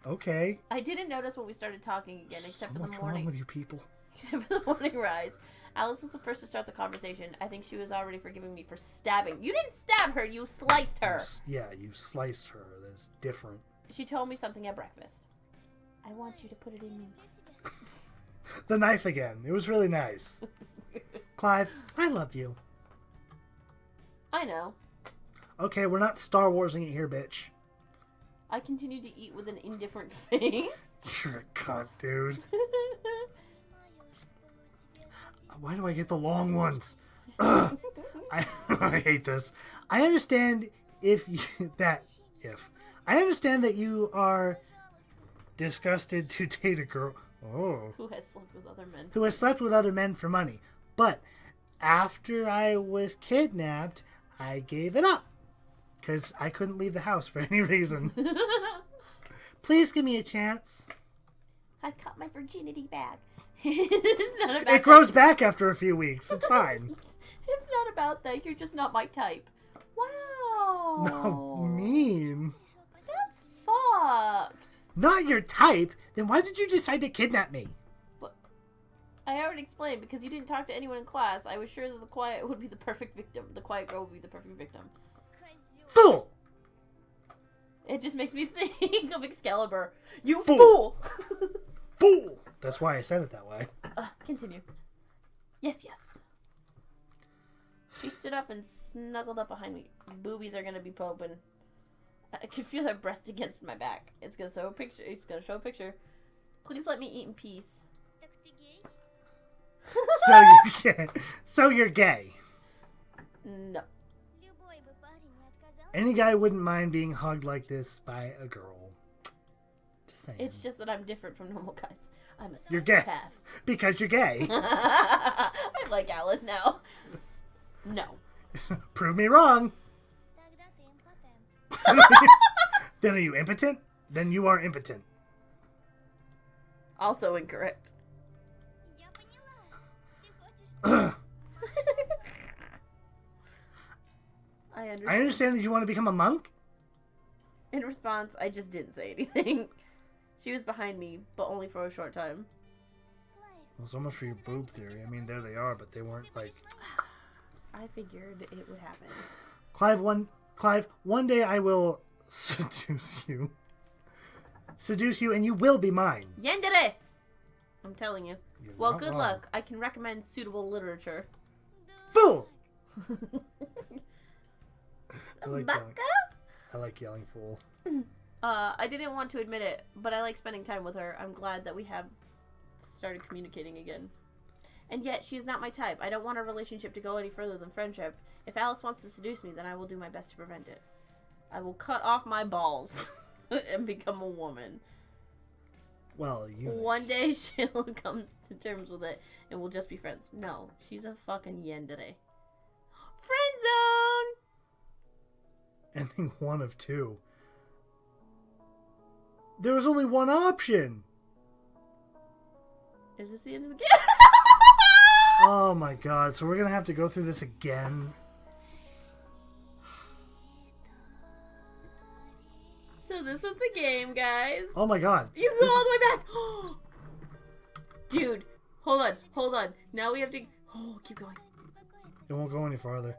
Speaker 1: Okay.
Speaker 2: I didn't notice when we started talking again, except for the
Speaker 1: What's
Speaker 2: morning.
Speaker 1: wrong with you people?
Speaker 2: Except for the morning rise. Alice was the first to start the conversation. I think she was already forgiving me for stabbing. You didn't stab her, you sliced her!
Speaker 1: Yeah, you sliced her. That's different.
Speaker 2: She told me something at breakfast. I want you to put it in me.
Speaker 1: The knife again. It was really nice. Clive, I love you.
Speaker 2: I know.
Speaker 1: Okay, we're not Star Warsing it here, bitch.
Speaker 2: I continued to eat with an indifferent face.
Speaker 1: You're a cunt, dude. Why do I get the long ones? Ugh. I hate this. I understand I understand that you are disgusted to date a girl
Speaker 2: Who has slept with other men.
Speaker 1: who has slept with other men for money. But after I was kidnapped, I gave it up. Because I couldn't leave the house for any reason. Please give me a chance.
Speaker 2: I got my virginity back. It's not about
Speaker 1: It grows back after a few weeks. It's fine.
Speaker 2: It's not about that. You're just not my type. Wow.
Speaker 1: No, mean.
Speaker 2: That's fucked.
Speaker 1: Not your type? Then why did you decide to kidnap me?
Speaker 2: But I already explained, because you didn't talk to anyone in class, I was sure that the quiet would be the perfect victim. The quiet girl would be the perfect victim.
Speaker 1: Fool!
Speaker 2: It just makes me think of Excalibur. You
Speaker 1: Fool.
Speaker 2: fool!
Speaker 1: Fool! That's why I said it that way.
Speaker 2: Continue. Yes, yes. She stood up and snuggled up behind me. Boobies are gonna be popping. I can feel her breast against my back. It's gonna show a picture. It's gonna show a picture. Please let me eat in peace.
Speaker 1: So you're gay.
Speaker 2: No.
Speaker 1: Any guy wouldn't mind being hugged like this by a girl. Just saying.
Speaker 2: It's just that I'm different from normal guys. I'm a
Speaker 1: You're gay.
Speaker 2: psychopath.
Speaker 1: Because you're gay.
Speaker 2: I like Alice now. No.
Speaker 1: Prove me wrong. Then are you impotent? Then you are impotent.
Speaker 2: Also incorrect.
Speaker 1: I understand that you want to become a monk?
Speaker 2: In response, I just didn't say anything. She was behind me, but only for a short time.
Speaker 1: Well, so much for your boob theory. I mean, there they are, but they weren't like...
Speaker 2: I figured it would happen.
Speaker 1: Clive, one day I will seduce you. Seduce you, and you will be mine.
Speaker 2: Yandere! I'm telling you.
Speaker 1: You're
Speaker 2: Well,
Speaker 1: not
Speaker 2: good
Speaker 1: wrong.
Speaker 2: luck. I can recommend suitable literature.
Speaker 1: Fool! I like
Speaker 2: Baka?
Speaker 1: yelling. I like yelling fool.
Speaker 2: I didn't want to admit it, but I like spending time with her. I'm glad that we have started communicating again. And yet, she is not my type. I don't want our relationship to go any further than friendship. If Alice wants to seduce me, then I will do my best to prevent it. I will cut off my balls and become a woman.
Speaker 1: Well, you.
Speaker 2: One day she'll come to terms with it and we'll just be friends. No, she's a fucking yandere. Friend zone!
Speaker 1: Ending one of two. There was only one option.
Speaker 2: Is this the end of the game?
Speaker 1: Oh my god, so we're gonna have to go through this again.
Speaker 2: So this is the game, guys.
Speaker 1: Oh my god.
Speaker 2: You can go all the way back. Dude, hold on. Now we have to... Oh, keep going.
Speaker 1: It won't go any farther.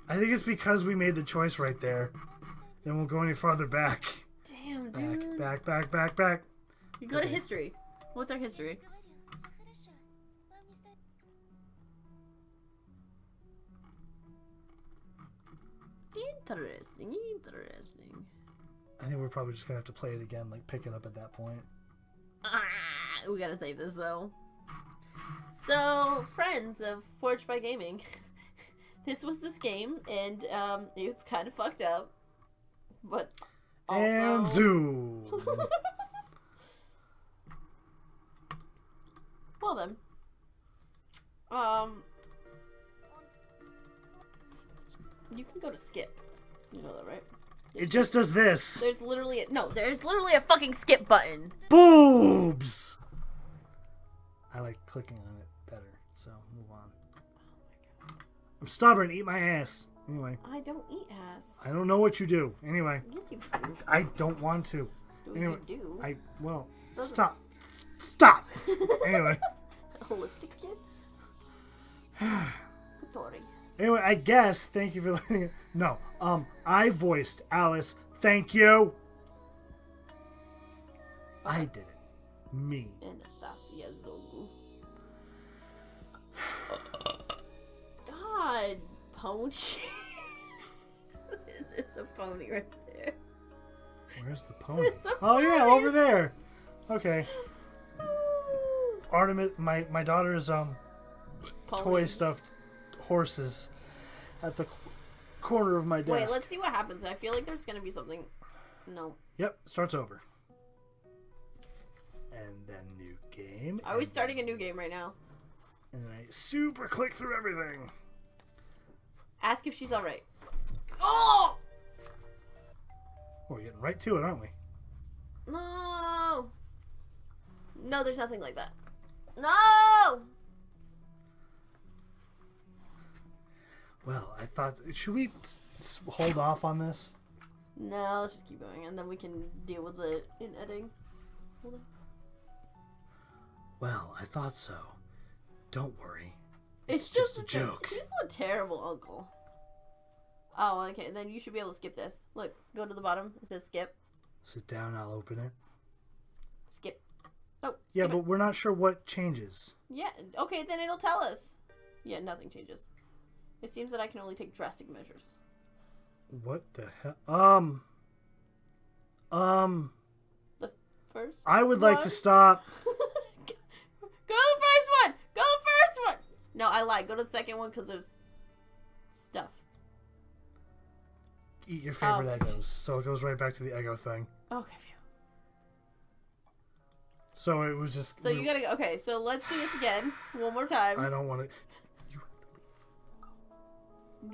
Speaker 1: I think it's because we made the choice right there. It won't go any farther back.
Speaker 2: Damn, dude.
Speaker 1: Back.
Speaker 2: You go to
Speaker 1: Okay.
Speaker 2: history. What's our history? Interesting.
Speaker 1: I think we're probably just gonna have to play it again, like pick it up at that point.
Speaker 2: We gotta save this though. So, friends of Forged by Gaming, this was this game, and it was kind of fucked up, but also...
Speaker 1: And zoom.
Speaker 2: Well then, you can go to skip. You know that, right?
Speaker 1: It just does this.
Speaker 2: There's literally a fucking skip button.
Speaker 1: Boobs. I like clicking on it better, so move on. I'm stubborn. Eat my ass. Anyway,
Speaker 2: I don't eat ass.
Speaker 1: I don't know what you do. Anyway,
Speaker 2: Yes, you do.
Speaker 1: I don't want to.
Speaker 2: Do
Speaker 1: Anyway,
Speaker 2: you do?
Speaker 1: Stop. Anyway.
Speaker 2: Elliptic kid? Kotori.
Speaker 1: Anyway, I guess, thank you for letting it. No, I voiced Alice. Thank you. I did it. Me.
Speaker 2: Anastasia Zogu. God, pony. It's a pony right there.
Speaker 1: Where's the pony?
Speaker 2: It's a
Speaker 1: Oh yeah,
Speaker 2: pony.
Speaker 1: over there. Okay. Artemis, my daughter's toy
Speaker 2: Pony.
Speaker 1: stuffed horses at the corner of my desk.
Speaker 2: Wait, let's see what happens. I feel like there's gonna be something. No.
Speaker 1: Yep, starts over. And then new game.
Speaker 2: Are we
Speaker 1: and
Speaker 2: starting a
Speaker 1: then-
Speaker 2: new game right now?
Speaker 1: And then I super click through everything.
Speaker 2: Ask if she's alright. Oh!
Speaker 1: We're getting right to it, aren't we?
Speaker 2: No! No, there's nothing like that. No!
Speaker 1: Well, I thought, should we hold off on this?
Speaker 2: No, let's just keep going, and then we can deal with it in editing. Hold on.
Speaker 1: Well, I thought so. Don't worry.
Speaker 2: It's
Speaker 1: just
Speaker 2: just
Speaker 1: a
Speaker 2: the thing.
Speaker 1: joke.
Speaker 2: He's a terrible uncle. Oh, okay. Then you should be able to skip this. Look, go to the bottom. It says skip.
Speaker 1: Sit down, I'll open it.
Speaker 2: Skip. Oh,
Speaker 1: Yeah,
Speaker 2: skip
Speaker 1: but
Speaker 2: it.
Speaker 1: we're not sure what changes.
Speaker 2: Yeah, okay, then it'll tell us. Yeah, nothing changes. It seems that I can only take drastic measures.
Speaker 1: What the hell?
Speaker 2: The first
Speaker 1: I would like to
Speaker 2: one?
Speaker 1: stop.
Speaker 2: Go the first one! Go the first one! No, I lied. Go to the second one because there's stuff.
Speaker 1: Eat your favorite Eggos. So it goes right back to the Eggo thing.
Speaker 2: Okay, phew.
Speaker 1: So it was just.
Speaker 2: So you gotta go. Okay, so let's do this again. One more time.
Speaker 1: I don't want to.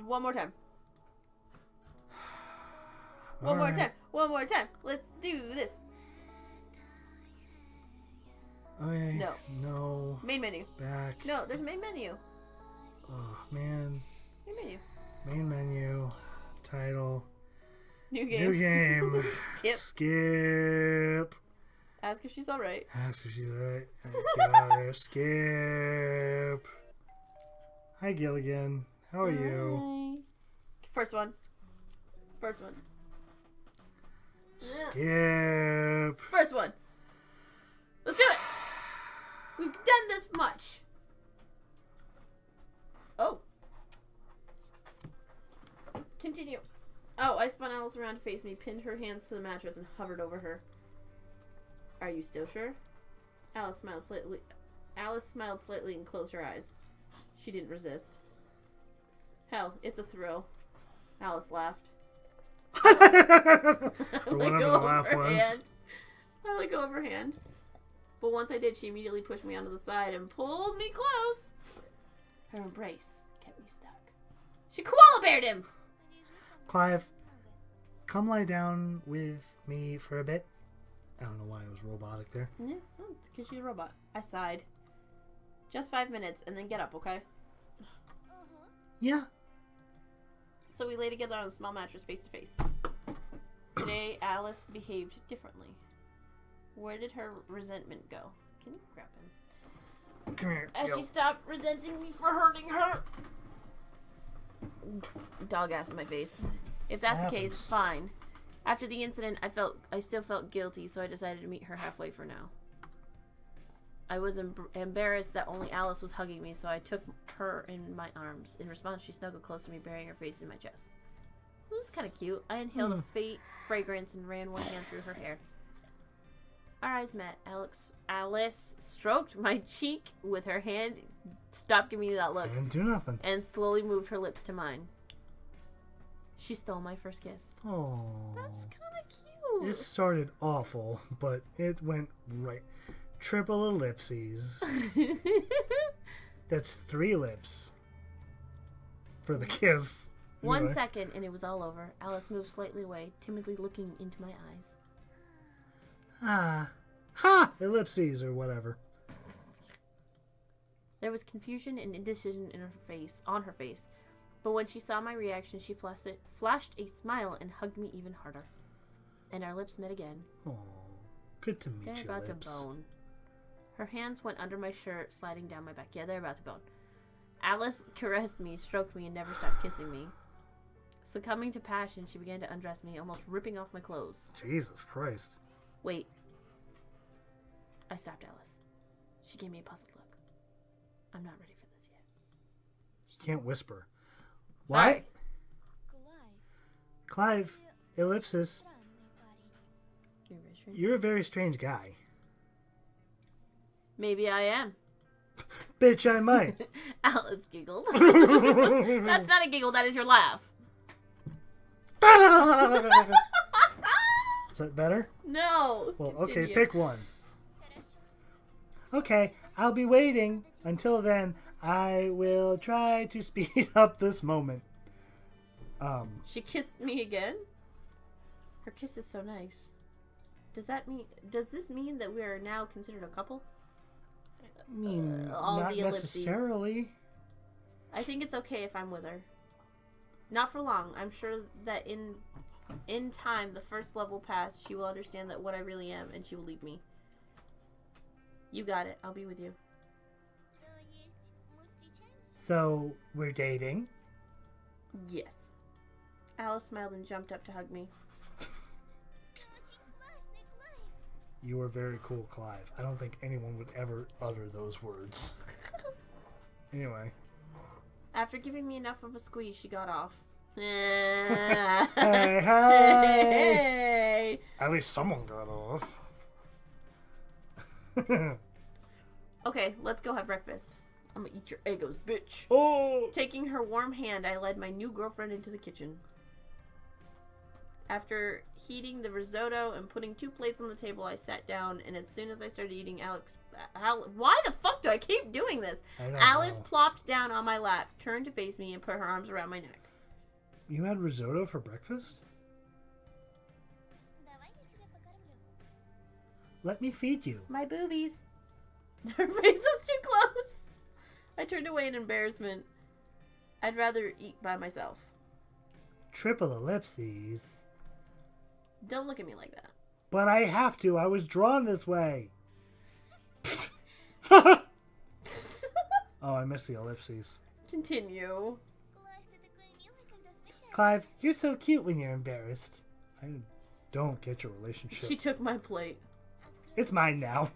Speaker 2: One more time. One more time. One more time. Let's do this.
Speaker 1: Okay.
Speaker 2: No.
Speaker 1: No.
Speaker 2: Main menu.
Speaker 1: Back.
Speaker 2: No, there's main menu.
Speaker 1: Oh, man.
Speaker 2: Main menu.
Speaker 1: Main menu. Title.
Speaker 2: New game.
Speaker 1: New game.
Speaker 2: Skip.
Speaker 1: Skip.
Speaker 2: Ask if she's alright.
Speaker 1: Ask if she's alright. Got her. Skip. Hi, Gilligan. How are you?
Speaker 2: Hi. First one. First one.
Speaker 1: Skip.
Speaker 2: First one. I spun Alice around to face me, pinned her hands to the mattress, and hovered over her. Are you still sure? Alice smiled slightly and closed her eyes. She didn't resist. Hell, it's a thrill. Alice laughed.
Speaker 1: Or
Speaker 2: I
Speaker 1: whatever the laugh was.
Speaker 2: I let go of her hand. But once I did, she immediately pushed me onto the side and pulled me close. Her embrace kept me stuck. She koala beared him!
Speaker 1: Clive, come lie down with me for a bit. I don't know why it was robotic there.
Speaker 2: Yeah, because she's a robot. I sighed. Just 5 minutes and then get up, okay?
Speaker 1: Yeah.
Speaker 2: So we lay together on a small mattress face to face. Today, Alice behaved differently. Where did her resentment go? Can you grab him?
Speaker 1: Come here.
Speaker 2: As
Speaker 1: Yo.
Speaker 2: she stopped resenting me for hurting her. Dog ass in my face. If that's the case, fine. After the incident, I still felt guilty, so I decided to meet her halfway for now. I was embarrassed that only Alice was hugging me, so I took her in my arms. In response, she snuggled close to me, burying her face in my chest. This is kind of cute. I inhaled a faint fragrance and ran one hand through her hair. Our eyes met. Alice stroked my cheek with her hand. Stop giving me that look.
Speaker 1: I didn't do nothing.
Speaker 2: And slowly moved her lips to mine. She stole my first kiss.
Speaker 1: Oh.
Speaker 2: That's kind of cute.
Speaker 1: It started awful, but it went right. Triple ellipses. That's 3 lips for the kiss.
Speaker 2: One
Speaker 1: Anyway.
Speaker 2: second, and it was all over. Alice moved slightly away, timidly looking into my eyes.
Speaker 1: Ah. Ha! Ellipses or whatever.
Speaker 2: There was confusion and indecision on her face. But when she saw my reaction, she flashed a smile and hugged me even harder. And our lips met again.
Speaker 1: Oh. Good to meet
Speaker 2: They're
Speaker 1: you,
Speaker 2: about
Speaker 1: lips.
Speaker 2: to bone. Her hands went under my shirt, sliding down my back. Yeah, they're about to bone. Alice caressed me, stroked me, and never stopped kissing me. Succumbing to passion, she began to undress me, almost ripping off my clothes.
Speaker 1: Jesus Christ.
Speaker 2: Wait. I stopped Alice. She gave me a puzzled look. I'm not ready for this yet.
Speaker 1: You can't whisper.
Speaker 2: Sorry.
Speaker 1: What? Clive, ellipsis.
Speaker 2: You're very strange.
Speaker 1: You're a very strange guy.
Speaker 2: Maybe I am.
Speaker 1: Bitch, I might.
Speaker 2: Alice giggled. That's not a giggle, that is your laugh.
Speaker 1: Is that better?
Speaker 2: No.
Speaker 1: Well, okay,
Speaker 2: Continue.
Speaker 1: pick one. Okay, I'll be waiting. Until then, I will try to speed up this moment.
Speaker 2: She kissed me again? Her kiss is so nice. Does this mean that we are now considered a couple?
Speaker 1: I mean,
Speaker 2: all
Speaker 1: not
Speaker 2: the ellipses.
Speaker 1: necessarily.
Speaker 2: I think it's okay if I'm with her. Not for long. I'm sure that in time, the first level passed, she will understand that what I really am, and she will leave me. You got it. I'll be with you.
Speaker 1: So, we're dating?
Speaker 2: Yes. Alice smiled and jumped up to hug me.
Speaker 1: You are very cool, Clive. I don't think anyone would ever utter those words. Anyway.
Speaker 2: After giving me enough of a squeeze, she got off.
Speaker 1: Hey, hey!
Speaker 2: Hey!
Speaker 1: At least someone got off.
Speaker 2: Okay, let's go have breakfast. I'm gonna eat your egos, bitch.
Speaker 1: Oh!
Speaker 2: Taking her warm hand, I led my new girlfriend into the kitchen. After heating the risotto and putting 2 plates on the table, I sat down, and as soon as I started eating, why the fuck do I keep doing this?
Speaker 1: I don't
Speaker 2: Alice
Speaker 1: know.
Speaker 2: plopped down on my lap, turned to face me, and put her arms around my neck.
Speaker 1: You had risotto for breakfast? Let me feed you.
Speaker 2: My boobies. Her face was too close. I turned away in embarrassment. I'd rather eat by myself.
Speaker 1: Triple ellipses.
Speaker 2: Don't look at me like that.
Speaker 1: But I have to. I was drawn this way. Oh, I missed the ellipses.
Speaker 2: Continue.
Speaker 1: Clive, you're so cute when you're embarrassed. I don't get your relationship.
Speaker 2: She took my plate.
Speaker 1: It's mine now.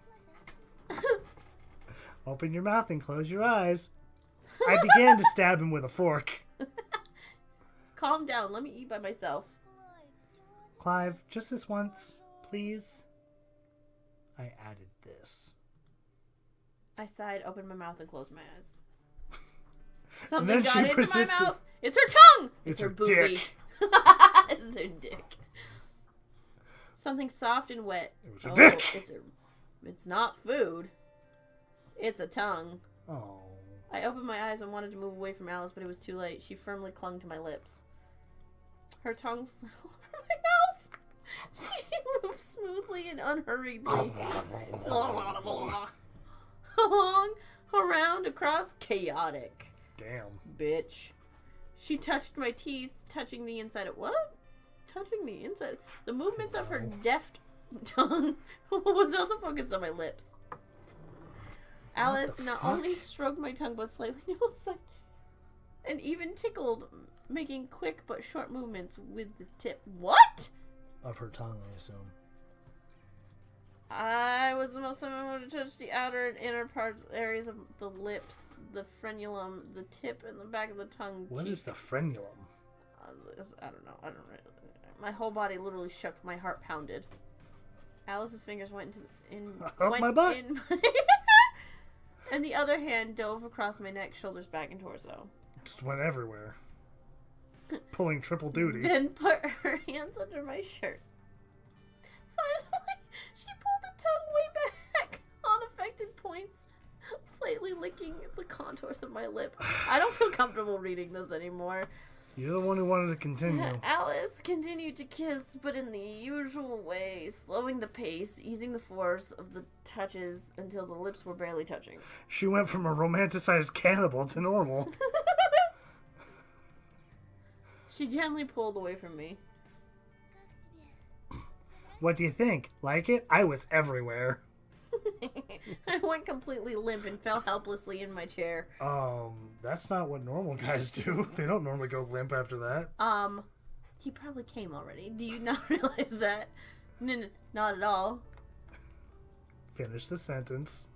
Speaker 1: Open your mouth and close your eyes. I began to stab him with a fork.
Speaker 2: Calm down. Let me eat by myself.
Speaker 1: Clive, just this once, please. I added this.
Speaker 2: I sighed, opened my mouth, and closed my eyes.
Speaker 1: And
Speaker 2: Something
Speaker 1: then
Speaker 2: got
Speaker 1: she
Speaker 2: into
Speaker 1: persisted.
Speaker 2: my mouth. It's her tongue!
Speaker 1: It's
Speaker 2: her
Speaker 1: her
Speaker 2: booby.
Speaker 1: dick.
Speaker 2: It's her dick. Something soft and wet.
Speaker 1: It was her dick.
Speaker 2: It's not food. It's a tongue.
Speaker 1: Oh.
Speaker 2: I opened my eyes and wanted to move away from Alice, but it was too late. She firmly clung to my lips. Her tongue slid over my mouth. She moved smoothly and unhurriedly. Along, around, across, chaotic.
Speaker 1: Damn.
Speaker 2: Bitch. She touched my teeth, touching the inside of... What? Touching the inside... The movements of her deft tongue was also focused on my lips. Alice not only stroked my tongue, but slightly nibbled side and even tickled, making quick but short movements with the tip. What?
Speaker 1: Of her tongue, I assume.
Speaker 2: I was the most able to touch the outer and inner parts, areas of the lips, the frenulum, the tip, and the back of the tongue.
Speaker 1: What is the frenulum?
Speaker 2: I don't know. I don't really. My whole body literally shook. My heart pounded. Alice's fingers went
Speaker 1: Up my butt.
Speaker 2: in my and the other hand dove across my neck, shoulders, back, and torso.
Speaker 1: Just went everywhere. Pulling triple duty.
Speaker 2: Then put her hands under my shirt. Finally, she pulled the tongue way back on affected points, slightly licking the contours of my lip. I don't feel comfortable reading this anymore.
Speaker 1: You're the one who wanted to continue.
Speaker 2: Alice continued to kiss, but in the usual way, slowing the pace, easing the force of the touches until the lips were barely touching.
Speaker 1: She went from a romanticized cannibal to normal.
Speaker 2: She gently pulled away from me.
Speaker 1: What do you think? Like it? I was everywhere.
Speaker 2: I went completely limp and fell helplessly in my chair.
Speaker 1: That's not what normal guys do. They don't normally go limp after that.
Speaker 2: He probably came already. Do you not realize that? No, not at all.
Speaker 1: Finish the sentence.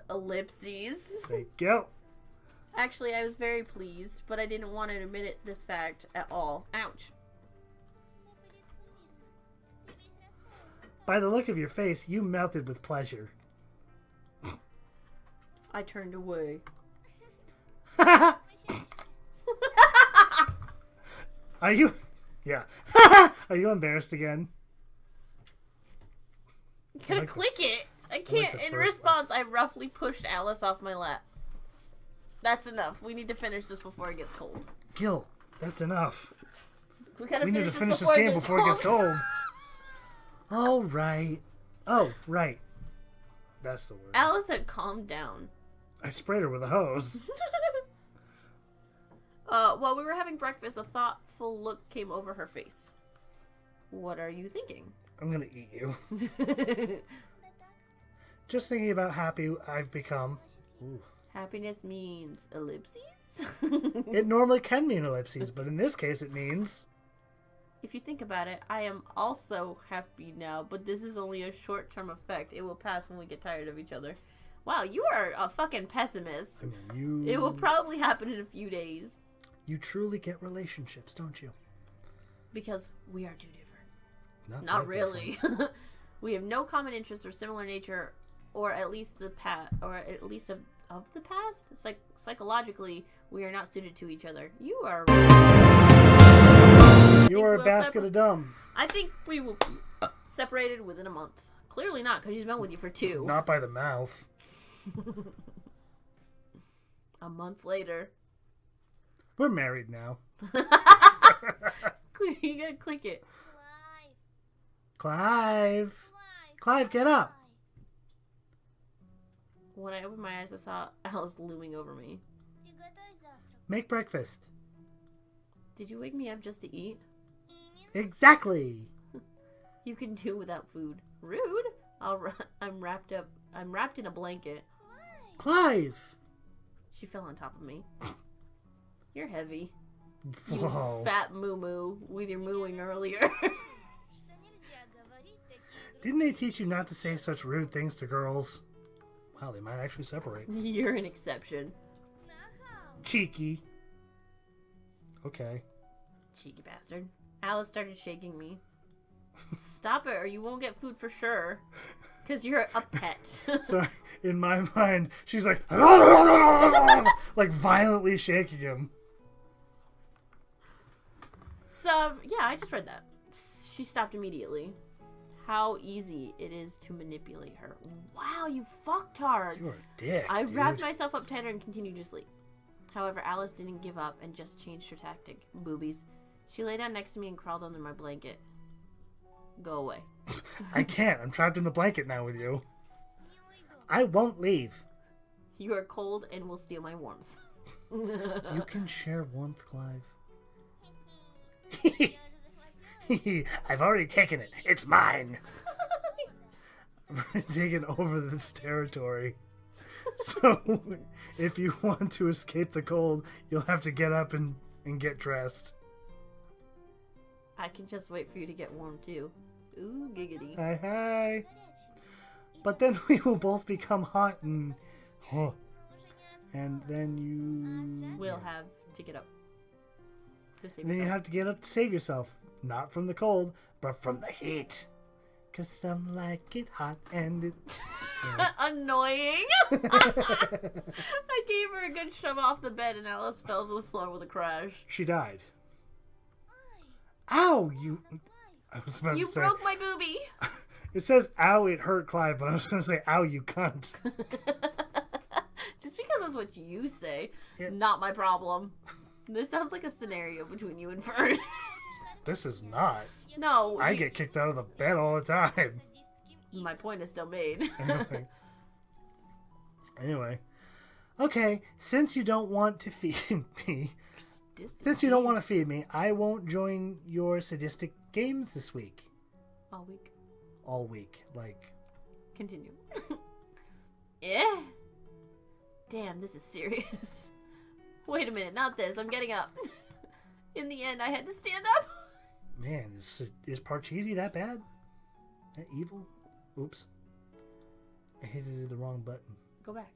Speaker 2: Ellipses.
Speaker 1: There you go.
Speaker 2: Actually, I was very pleased, but I didn't want to admit this fact at all. Ouch.
Speaker 1: By the look of your face, you melted with pleasure.
Speaker 2: I turned away.
Speaker 1: Are you... Yeah. Are you embarrassed again?
Speaker 2: You gotta
Speaker 1: like
Speaker 2: click it. I can't.
Speaker 1: the
Speaker 2: In
Speaker 1: first
Speaker 2: response, I roughly pushed Alice off my lap. That's enough. We need to finish this before it gets cold.
Speaker 1: Gil, that's enough.
Speaker 2: We
Speaker 1: We need to finish this game before it gets cold. Oh, right. Oh, right. That's the word.
Speaker 2: Alice had calmed down.
Speaker 1: I sprayed her with a hose.
Speaker 2: While we were having breakfast, a thoughtful look came over her face. What are you thinking?
Speaker 1: I'm gonna eat you. Just thinking about how happy I've become. Ooh.
Speaker 2: Happiness means ellipses?
Speaker 1: It normally can mean ellipses, but in this case it means...
Speaker 2: If you think about it, I am also happy now, but this is only a short-term effect. It will pass when we get tired of each other. Wow, you are a fucking pessimist.
Speaker 1: I mean,
Speaker 2: It will probably happen in a few days.
Speaker 1: You truly get relationships, don't you?
Speaker 2: Because we are too different.
Speaker 1: Not
Speaker 2: Not
Speaker 1: that
Speaker 2: really. We have no common interests or similar nature, or at least of the past. Psychologically, we are not suited to each other. You are.
Speaker 1: You are a basket of dumb.
Speaker 2: I think we will be separated within a month. Clearly not, because she's been with you for 2.
Speaker 1: Not by the mouth.
Speaker 2: A month later.
Speaker 1: We're married now.
Speaker 2: You gotta click it.
Speaker 1: Clive! Clive, get up!
Speaker 2: When I opened my eyes, I saw Alice looming over me.
Speaker 1: Make breakfast.
Speaker 2: Did you wake me up just to eat?
Speaker 1: Exactly!
Speaker 2: You can do without food. Rude. I'm wrapped in a blanket.
Speaker 1: Clive!
Speaker 2: She fell on top of me. You're heavy. You
Speaker 1: Whoa.
Speaker 2: fat moo with your mooing earlier.
Speaker 1: Didn't they teach you not to say such rude things to girls? Wow, they might actually separate.
Speaker 2: You're an exception.
Speaker 1: Cheeky. Okay.
Speaker 2: Cheeky bastard. Alice started shaking me. Stop it, or you won't get food for sure. Because you're a pet.
Speaker 1: So in my mind, she's like, like violently shaking him.
Speaker 2: So, yeah, I just read that. She stopped immediately. How easy it is to manipulate her. Wow, you fucked hard.
Speaker 1: You're a dick.
Speaker 2: I
Speaker 1: dude.
Speaker 2: wrapped myself up tighter and continued to sleep. However, Alice didn't give up and just changed her tactic. Boobies. She lay down next to me and crawled under my blanket. Go away.
Speaker 1: I can't. I'm trapped in the blanket now with you. I won't leave.
Speaker 2: You are cold and will steal my warmth.
Speaker 1: You can share warmth, Clive. I've already taken it. It's mine. I've taken over this territory. So, if you want to escape the cold, you'll have to get up and get dressed.
Speaker 2: I can just wait for you to get warm too. Ooh, giggity.
Speaker 1: Hi, hi. But then we will both become hot and... And then you...
Speaker 2: We'll have to get up. To save
Speaker 1: And then you
Speaker 2: yourself.
Speaker 1: have to get up to save yourself. Not from the cold, but from the heat. 'Cause some like it hot and it...
Speaker 2: Annoying! I gave her a good shove off the bed and Alice fell to the floor with a crash.
Speaker 1: She died. Ow, you... I was about
Speaker 2: You
Speaker 1: to say...
Speaker 2: broke my boobie!
Speaker 1: It says, ow, it hurt, Clive, but I was going to say, ow, you cunt.
Speaker 2: Just because that's what you say,
Speaker 1: Yeah.
Speaker 2: not my problem. This sounds like a scenario between you and Fern.
Speaker 1: This is not.
Speaker 2: No,
Speaker 1: I get kicked out of the bed all the time.
Speaker 2: my point is still made.
Speaker 1: Anyway. Okay, since you don't want to feed me...
Speaker 2: Distant
Speaker 1: Since you don't want to
Speaker 2: games
Speaker 1: feed me, I won't join your sadistic games this week.
Speaker 2: all week.
Speaker 1: All week. Like,
Speaker 2: Continue. Eh? Damn, this is serious. Wait a minute, not this. I'm getting up. In the end, I had to stand up.
Speaker 1: man, is Parcheesi that bad? That evil? Oops. I hit the wrong button.
Speaker 2: Go back.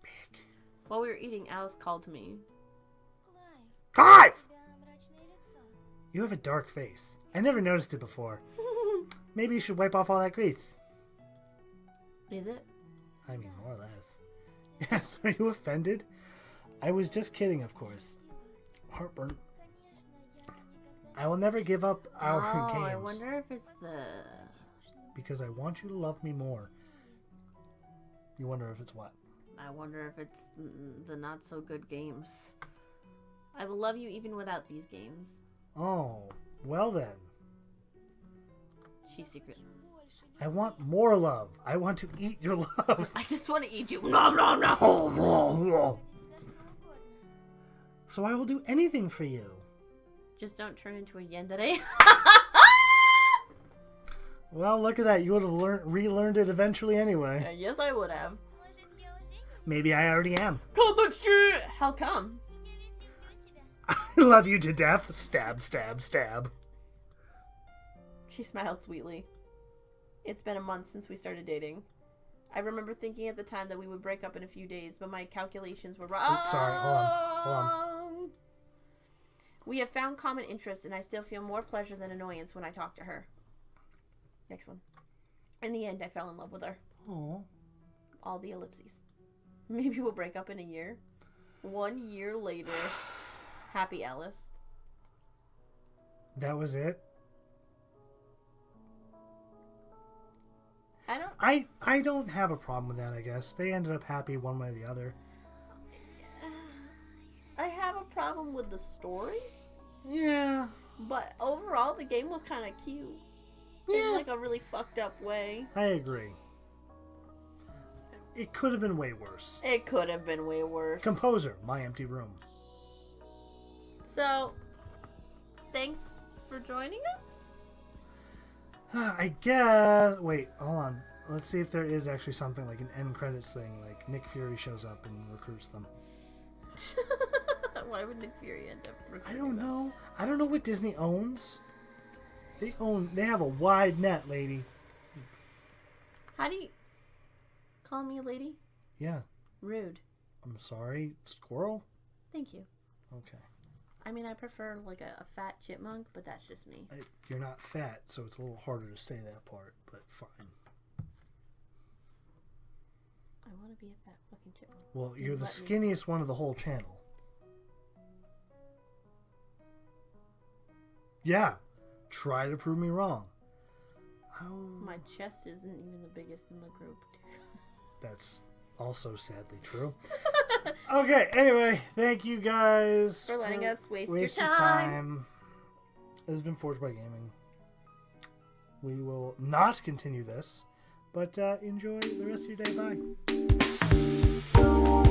Speaker 1: Big.
Speaker 2: While we were eating, Alice called to me.
Speaker 1: Clive! You have a dark face. I never noticed it before. Maybe you should wipe off all that grease.
Speaker 2: Is it?
Speaker 1: I mean, more or less. Yes, are you offended? I was just kidding, of course. Heartburn. I will never give up our games.
Speaker 2: I wonder if it's the...
Speaker 1: Because I want you to love me more. You wonder if it's what?
Speaker 2: I wonder if it's the not-so-good games. I will love you even without these games.
Speaker 1: Oh, well then.
Speaker 2: She's secret.
Speaker 1: I want more love. I want to eat your love.
Speaker 2: I just want to eat you. Nom, nom, nom.
Speaker 1: So I will do anything for you.
Speaker 2: Just don't turn into a yandere.
Speaker 1: Well, look at that. You would have relearned it eventually anyway.
Speaker 2: Yes, I would have.
Speaker 1: Maybe I already am.
Speaker 2: How come?
Speaker 1: I love you to death. Stab, stab, stab.
Speaker 2: She smiled sweetly. It's been a month since we started dating. I remember thinking at the time that we would break up in a few days, but my calculations were wrong.
Speaker 1: Oops, sorry. Hold on.
Speaker 2: We have found common interests, and I still feel more pleasure than annoyance when I talk to her. Next one. In the end, I fell in love with her.
Speaker 1: Oh.
Speaker 2: All the ellipses. Maybe we'll break up in a year. 1 year later. Happy Alice.
Speaker 1: That was it?
Speaker 2: I don't...
Speaker 1: I don't have a problem with that, I guess. They ended up happy one way or the other.
Speaker 2: I have a problem with the story,
Speaker 1: Yeah.
Speaker 2: but overall the game was kind of cute.
Speaker 1: Yeah.
Speaker 2: In like a really fucked up way.
Speaker 1: I agree. It could have been way worse.
Speaker 2: It could have been way worse.
Speaker 1: Composer, My Empty Room.
Speaker 2: So, thanks for joining us.
Speaker 1: I guess... Wait, hold on. Let's see if there is actually something like an end credits thing, like Nick Fury shows up and recruits them.
Speaker 2: Why would Nick Fury end up
Speaker 1: I
Speaker 2: recruiting
Speaker 1: don't
Speaker 2: them?
Speaker 1: know. I don't know what Disney owns. They have a wide net, lady.
Speaker 2: How do you call me a lady?
Speaker 1: Yeah.
Speaker 2: Rude.
Speaker 1: I'm sorry, squirrel?
Speaker 2: Thank you.
Speaker 1: Okay.
Speaker 2: I mean, I prefer like a fat chipmunk, but that's just me.
Speaker 1: You're not fat, so it's a little harder to say that part, but fine.
Speaker 2: I want to be a fat fucking chipmunk.
Speaker 1: Well, you're the
Speaker 2: Let me.
Speaker 1: skinniest one of the whole channel. Yeah, try to prove me wrong. Oh,
Speaker 2: My chest isn't even the biggest in the group.
Speaker 1: that's also sadly true. Okay, anyway, thank you guys
Speaker 2: For letting us waste your
Speaker 1: your
Speaker 2: time.
Speaker 1: This has been Forged by Gaming. We will not continue this, but enjoy the rest of your day. Bye.